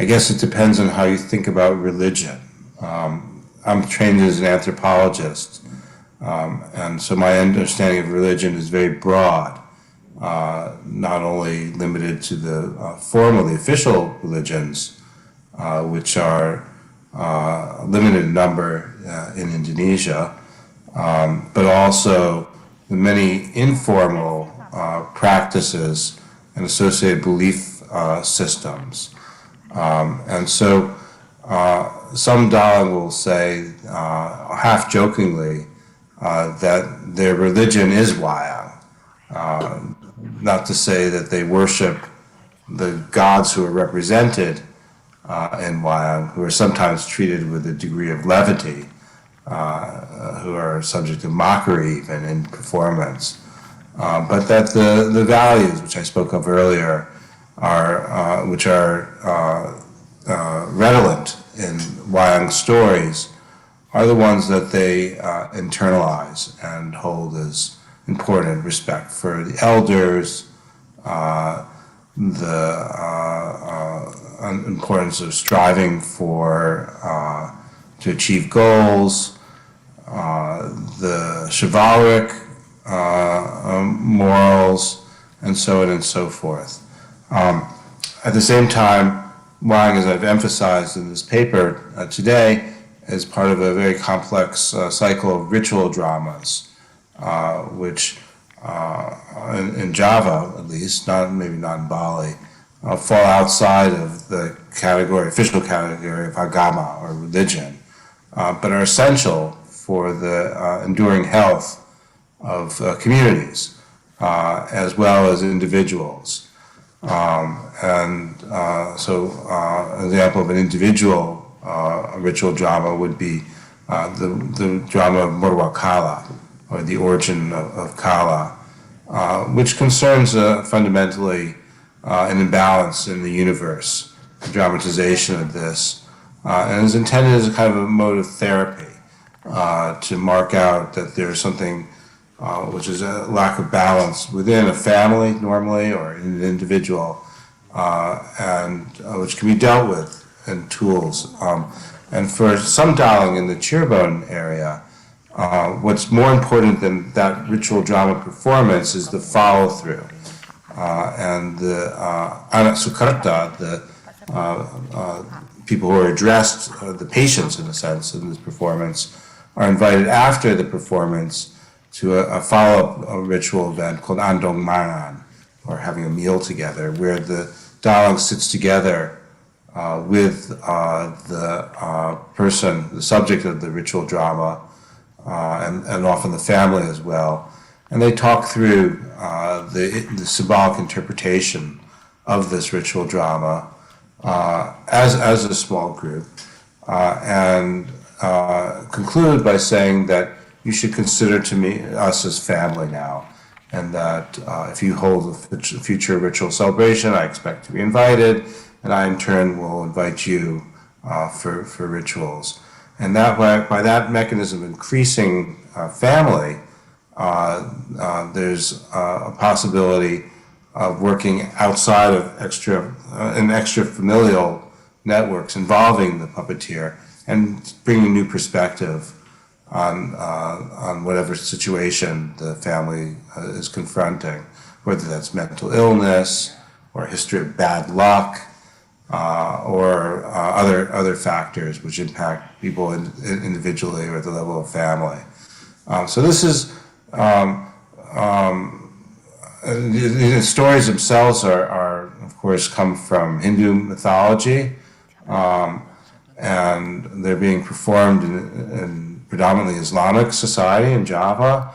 G: I guess it depends on how you think about religion. I'm trained as an anthropologist, and so my understanding of religion is very broad, not only limited to the formally official religions, which are limited in number in Indonesia, but also the many informal practices and associated belief systems. And so some Dalang will say, half-jokingly, that their religion is Wayang. Not to say that they worship the gods who are represented in Wayang, who are sometimes treated with a degree of levity, who are subject to mockery even in performance. But that the values, which I spoke of earlier, which are redolent in Wayang stories, are the ones that they internalize and hold as important: respect for the elders, the importance of striving to achieve goals, the chivalric morals, and so on and so forth. At the same time, Wayang, as I've emphasized in this paper today, is part of a very complex cycle of ritual dramas, which in Java, at least, maybe not in Bali, fall outside of the official category of agama or religion, but are essential for the enduring health of communities as well as individuals. So an example of an individual ritual drama would be the drama of Morwa Kala, or the origin of Kala, which concerns fundamentally an imbalance in the universe, the dramatization of this, and is intended as a kind of a mode of therapy to mark out that there's something which is a lack of balance within a family normally or in an individual, and which can be dealt with in tools. And for some Dalang in the Cirebon area, what's more important than that ritual drama performance is the follow-through. And the anak sukarta, the people who are addressed, the patients in a sense, in this performance, are invited after the performance to a follow-up ritual event called Andong Mangan, or having a meal together, where the Dalang sits together with the person, the subject of the ritual drama, and often the family as well. And they talk through the symbolic interpretation of this ritual drama as a small group, and conclude by saying that you should consider us as family now, and that if you hold a future ritual celebration, I expect to be invited, and I in turn will invite you for rituals. And that by that mechanism of increasing family, there's a possibility of working outside of extra familial networks involving the puppeteer and bringing new perspective on whatever situation the family is confronting, whether that's mental illness or a history of bad luck, or other factors which impact people individually or at the level of family. So this is the stories themselves are of course come from Hindu mythology, and they're being performed in predominantly Islamic society in Java,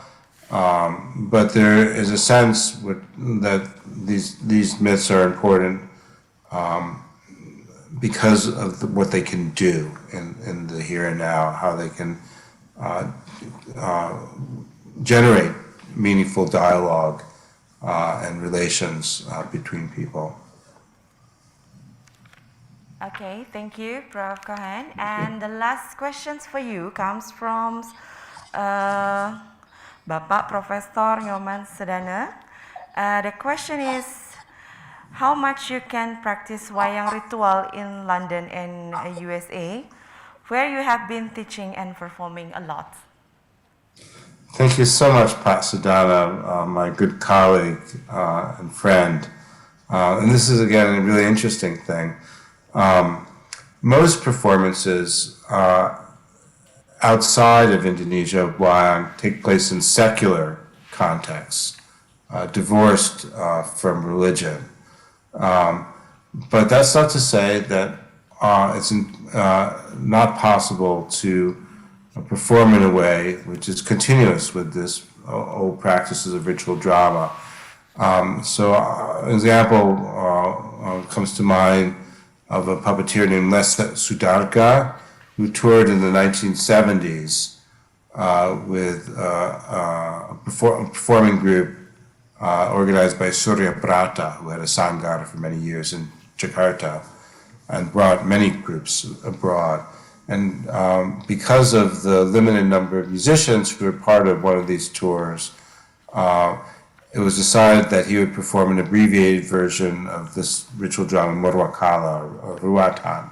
G: but there is a sense that these myths are important because of what they can do in the here and now, how they can generate meaningful dialogue and relations between people.
D: Okay, thank you, Prof. Cohen. And the last questions for you comes from Bapak Profesor Nyoman Sedana. The question is, how much you can practice wayang ritual in London and USA, where you have been teaching and performing a lot.
G: Thank you so much, Pat Sadana, my good colleague and friend. And this is, again, a really interesting thing. Most performances outside of Indonesia, wayang, take place in secular contexts, divorced from religion. But that's not to say that it's not possible to perform in a way which is continuous with this old practices of ritual drama. So an example comes to mind of a puppeteer named Les Sudarga, who toured in the 1970s with a performing group organized by Surya Brata, who had a sanggar for many years in Jakarta, and brought many groups abroad. And because of the limited number of musicians who were part of one of these tours, it was decided that he would perform an abbreviated version of this ritual drama, Morwakala, or Ruatan.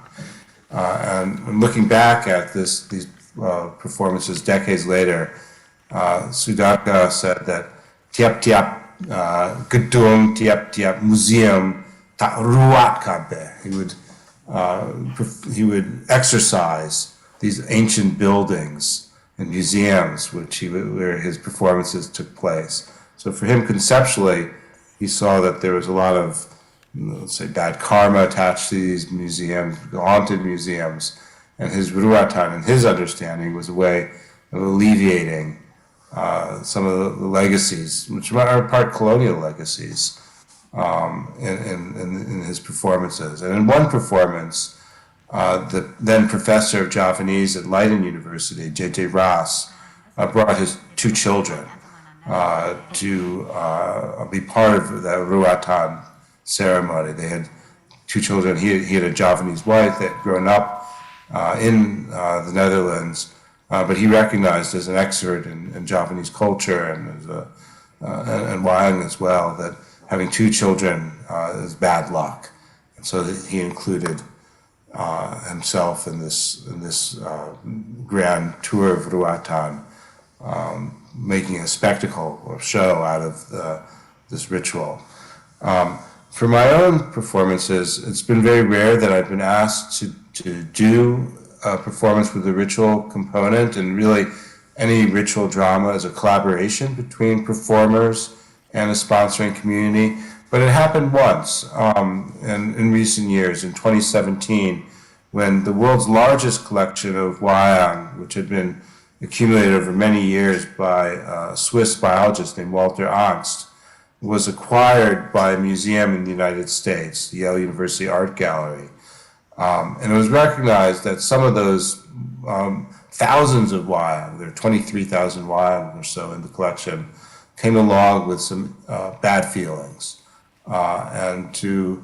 G: And looking back at these performances decades later, Sudarga said that tiap-tiap gedung, tiap-tiap museum tak ruat kabeh. He would exercise these ancient buildings and museums where his performances took place. So for him, conceptually, he saw that there was a lot of, let's say, bad karma attached to these museums, haunted museums, and his ruatan, in his understanding, was a way of alleviating some of the legacies, which are part colonial legacies, in his performances. And in one performance, the then professor of Javanese at Leiden University, J.J. Ross, brought his two children to be part of the Ruatan ceremony. They had two children. He had a Javanese wife that had grown up in the Netherlands, but he recognized as an expert in Javanese culture and wayang as well that having two children is bad luck. And so he included himself in this grand tour of Ruatan, making a spectacle or show out of this ritual. For my own performances, it's been very rare that I've been asked to do a performance with a ritual component, and really any ritual drama is a collaboration between performers and a sponsoring community. But it happened once in recent years, in 2017, when the world's largest collection of wayang, which had been accumulated over many years by a Swiss biologist named Walter Angst, was acquired by a museum in the United States, the Yale University Art Gallery. And it was recognized that some of those thousands of wayang, there are 23,000 wayang or so in the collection, came along with some bad feelings. And to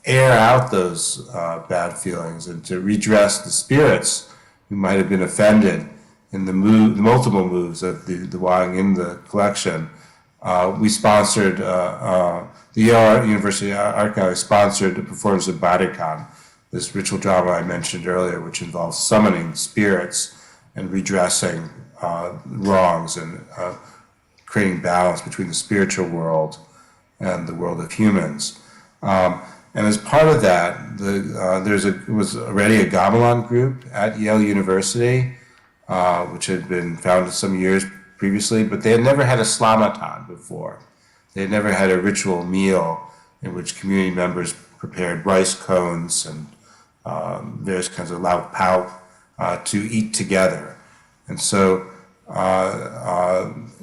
G: air out those bad feelings and to redress the spirits who might have been offended in the multiple moves of the wayang in the collection, we sponsored, the Yale University Art Gallery sponsored the performance of Barikan, this ritual drama I mentioned earlier, which involves summoning spirits and redressing wrongs and creating balance between the spiritual world and the world of humans. And as part of that, there was already a gamelan group at Yale University, which had been founded some years previously, but they had never had a slamatan before. They had never had a ritual meal in which community members prepared rice cones and various kinds of lauk pauk to eat together. And so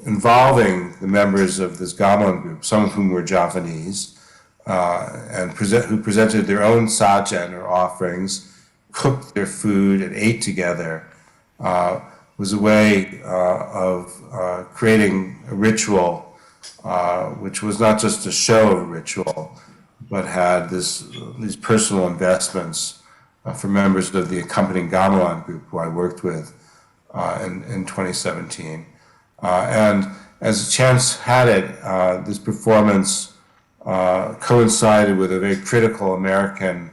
G: involving the members of this gamelan group, some of whom were Javanese, and who presented their own sajen or offerings, cooked their food and ate together, was a way of creating a ritual which was not just a show of a ritual, but had these personal investments for members of the accompanying gamelan group who I worked with in 2017. And as chance had it, this performance coincided with a very critical American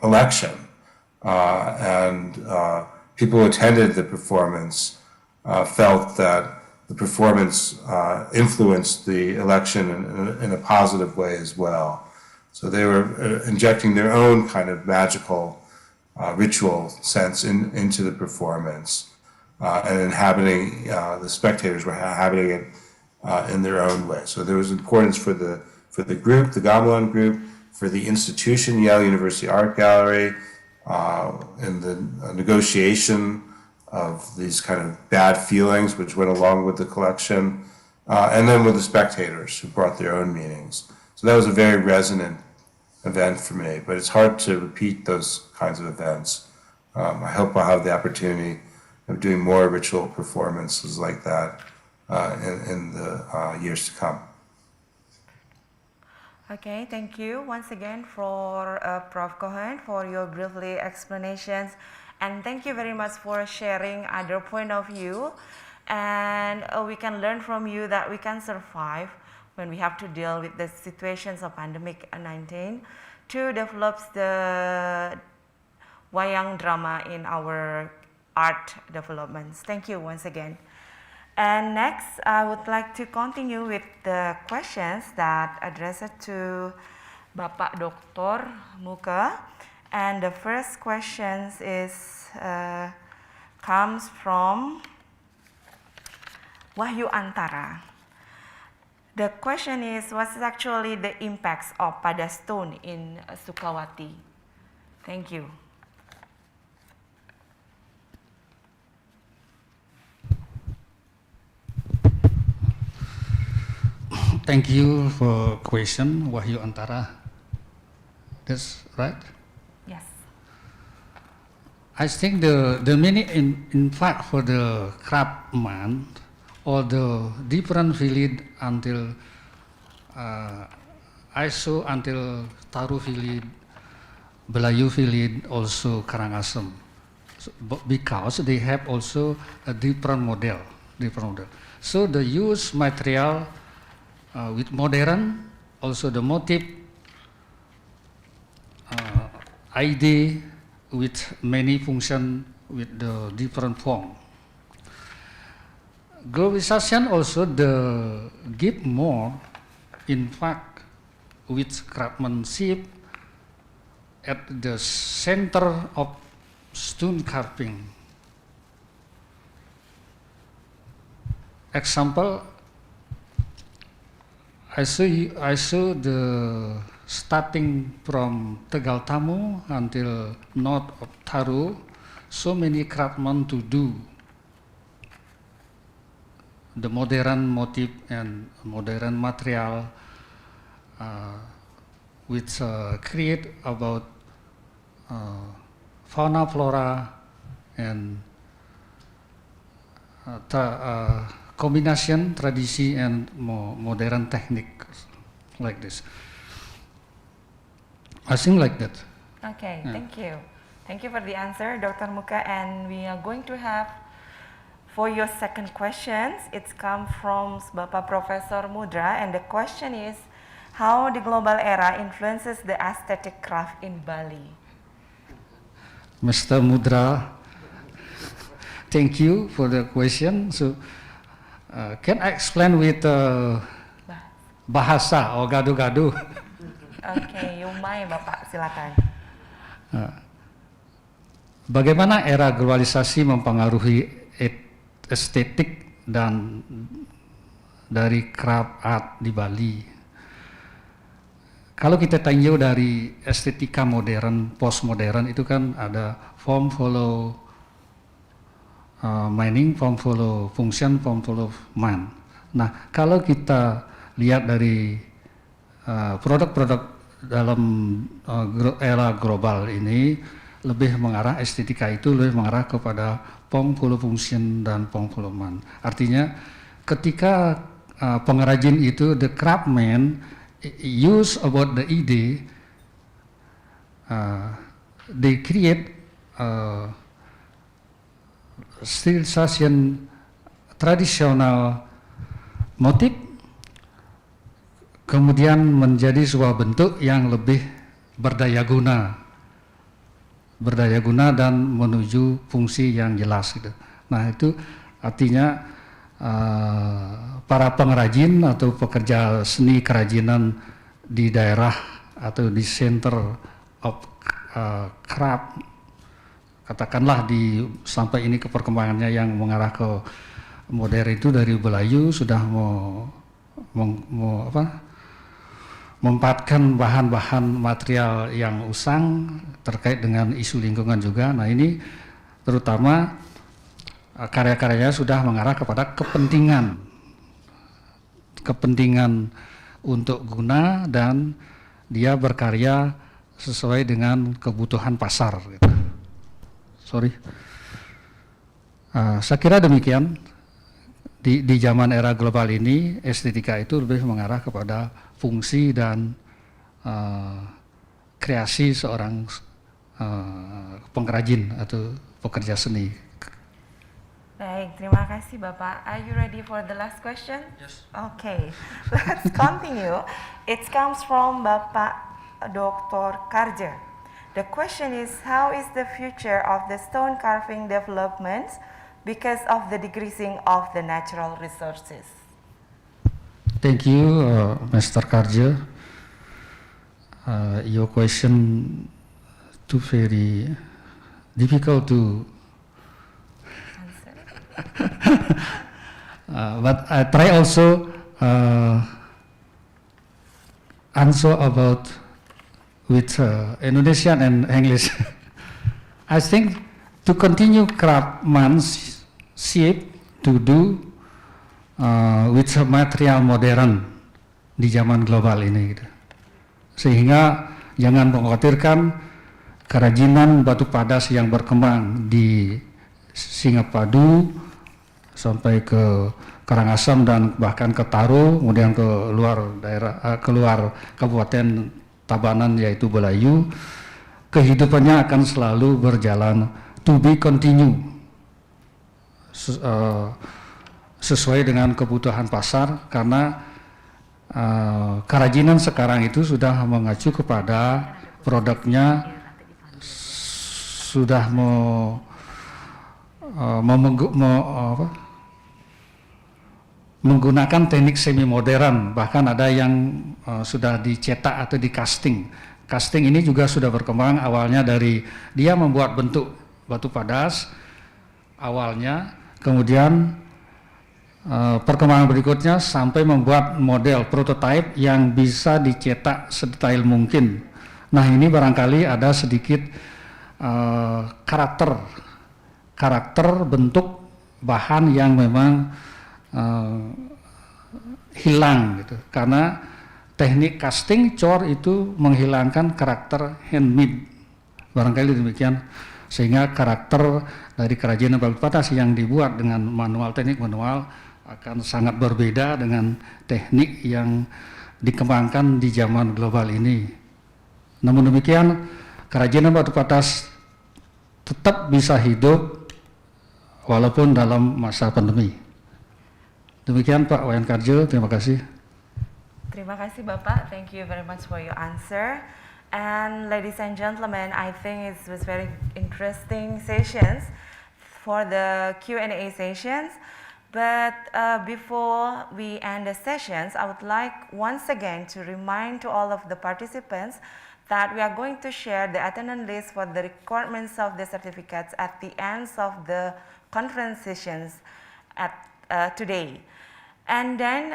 G: election. And people who attended the performance felt that the performance influenced the election in a positive way as well. So they were injecting their own kind of magical ritual sense into the performance, and inhabiting, the spectators were inhabiting it in their own way. So there was importance for the group, the gamelan group, for the institution, Yale University Art Gallery, in the negotiation of these kind of bad feelings which went along with the collection, and then with the spectators who brought their own meanings. So that was a very resonant event for me, but it's hard to repeat those kinds of events. I hope I'll have the opportunity of doing more ritual performances like that in the years to come.
D: Okay, thank you once again for Prof. Cohen for your briefly explanations, and thank you very much for sharing other point of view, and we can learn from you that we can survive when we have to deal with the situations of pandemic-19 to develop the wayang drama in our art developments. Thank you once again. And next, I would like to continue with the questions that addressed to Bapak Dr. Muka. And the first question is comes from Wahyu Antara. The question is, what is actually the impacts of pada stone in Sukawati? Thank you.
H: Thank you for question, Wahyu Antara. That's right?
D: Yes.
H: I think the meaning in fact for the craftsman or the different village until I saw until Taru village, Belayu village, also Karangasem, so, because they have also a different model. So the use material with modern, also the motif idea with many function with the different form. Globalization also the give more, in fact, with craftsmanship at the center of stone carving. Example, I saw the starting from Tegal Tamu until north of Taru, so many craftsmen to do the modern motif and modern material, which create about fauna, flora, and combination tradisi and modern technique like this. I think like that.
D: Okay,
H: Yeah.
D: Thank you. Thank you for the answer, Dr. Muka, and we are going to have for your second questions, it's come from Bapak Professor Mudra, and the question is, how the global era influences the aesthetic craft in Bali?
H: Mr. Mudra, thank you for the question. So, can I explain with bahasa or gadu-gadu?
D: Oke, Yumai Bapak, silakan.
H: Bagaimana era globalisasi mempengaruhi estetik dan dari craft art di Bali? Kalau kita tinjau dari estetika modern, postmodern itu kan ada form follow meaning, form follow function, form follow man. Nah, kalau kita lihat dari produk-produk dalam era global ini lebih mengarah estetika itu lebih mengarah kepada form follow function dan form follow man. Artinya ketika pengrajin itu, the craftsman use about the idea, they create stilisasi tradisional motif kemudian menjadi sebuah bentuk yang lebih berdaya guna dan menuju fungsi yang jelas gitu. Nah itu artinya para pengrajin atau pekerja seni kerajinan di daerah atau di center of craft, katakanlah sampai ini ke perkembangannya yang mengarah ke modern itu dari Belayu sudah memanfaatkan bahan-bahan material yang usang terkait dengan isu lingkungan juga. Nah ini terutama karya-karyanya sudah mengarah kepada kepentingan untuk guna dan dia berkarya sesuai dengan kebutuhan pasar gitu. Saya kira demikian. Di zaman era global ini estetika itu lebih mengarah kepada fungsi dan kreasi seorang pengrajin atau pekerja seni.
D: Baik, terima kasih Bapak. Are you ready for the last question?
H: Yes.
D: Okay, let's continue. It comes from Bapak Dr. Karja. The question is, how is the future of the stone carving development because of the decreasing of the natural resources?
H: Thank you, Mr. Karja. Your question too very difficult to but I try also answer about with Indonesian and English. I think to continue craftsmanship to do with material modern di zaman global ini gitu. Sehingga jangan mengkhawatirkan kerajinan batu padas yang berkembang di Singapadu sampai ke Karangasem dan bahkan ke Taro, kemudian ke luar daerah, keluar Kabupaten Tabanan yaitu Belayu, kehidupannya akan selalu berjalan to be continue sesuai dengan kebutuhan pasar, karena kerajinan sekarang itu sudah mengacu kepada produknya sudah menggunakan teknik semi modern, bahkan ada yang sudah dicetak atau di casting. Casting ini juga sudah berkembang, awalnya dari dia membuat bentuk batu padas awalnya, kemudian perkembangan berikutnya sampai membuat model prototipe yang bisa dicetak sedetail mungkin. Nah ini barangkali ada sedikit karakter bentuk bahan yang memang hilang gitu, karena teknik casting cor itu menghilangkan karakter handmade, barangkali demikian, sehingga karakter dari kerajinan batu padas yang dibuat dengan teknik manual akan sangat berbeda dengan teknik yang dikembangkan di zaman global ini. Namun demikian, kerajinan batu padas tetap bisa hidup walaupun dalam masa pandemi. Demikian Pak Wayan Karjo, terima kasih.
D: Terima kasih Bapak, thank you very much for your answer. And ladies and gentlemen, I think it was very interesting sessions for the Q&A sessions. But before we end the sessions, I would like once again to remind to all of the participants that we are going to share the attendance list for the requirements of the certificates at the ends of the conference sessions at today. And then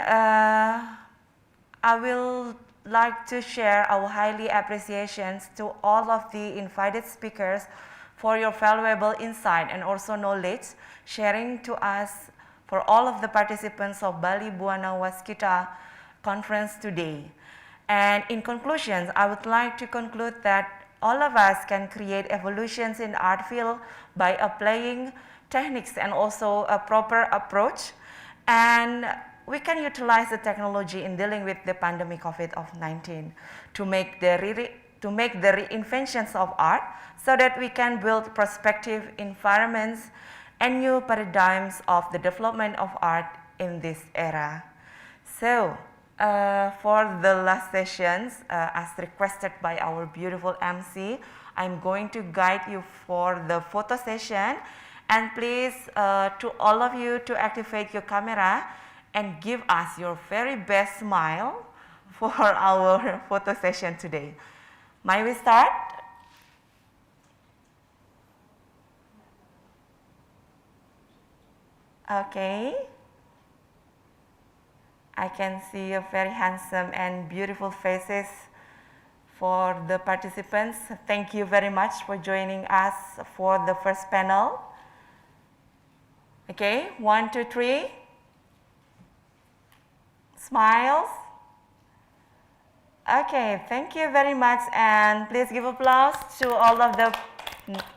D: I will like to share our highly appreciations to all of the invited speakers for your valuable insight and also knowledge sharing to us for all of the participants of Bali-Bhuwana Waskita conference today. And in conclusion, I would like to conclude that all of us can create evolutions in art field by applying techniques and also a proper approach, and we can utilize the technology in dealing with the pandemic COVID-19 to make the reinventions of art so that we can build prospective environments and new paradigms of the development of art in this era. So For the last sessions, as requested by our beautiful MC, I'm going to guide you for the photo session, and please to all of you to activate your camera and give us your very best smile for our photo session today. May we start? Okay. I can see a very handsome and beautiful faces for the participants. Thank you very much for joining us for the first panel. Okay, 1, 2, 3. Smiles. Okay, thank you very much, and please give applause to all of the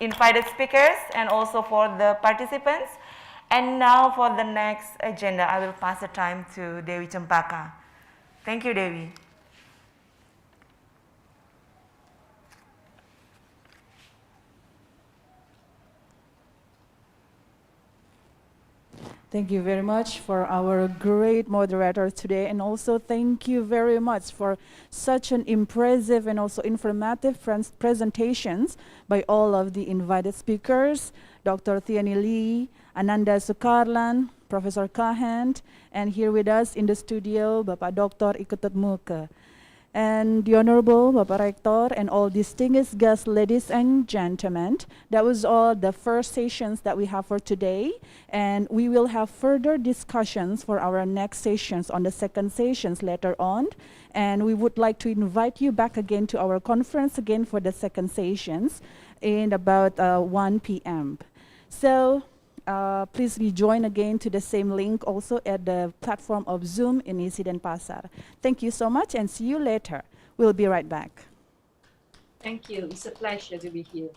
D: invited speakers and also for the participants. And now for the next agenda, I will pass the time to Dewi Cempaka. Thank you, Dewi.
A: Thank you very much for our great moderator today, and also thank you very much for such an impressive and also informative presentations by all of the invited speakers, Dr. Thiani Lee, Ananda Sukarlan, Professor Kahent, and here with us in the studio, Bapak Dr. Ikutut Muke. And the Honorable Bapak Rektor and all distinguished guests, ladies and gentlemen, that was all the first sessions that we have for today. And we will have further discussions for our next sessions on the second sessions later on. And we would like to invite you back again to our conference again for the second sessions in about 1 p.m. So please rejoin again to the same link also at the platform of Zoom in ISI Denpasar. Thank you so much and see you later. We'll be right back.
E: Thank you. It's a pleasure to be here.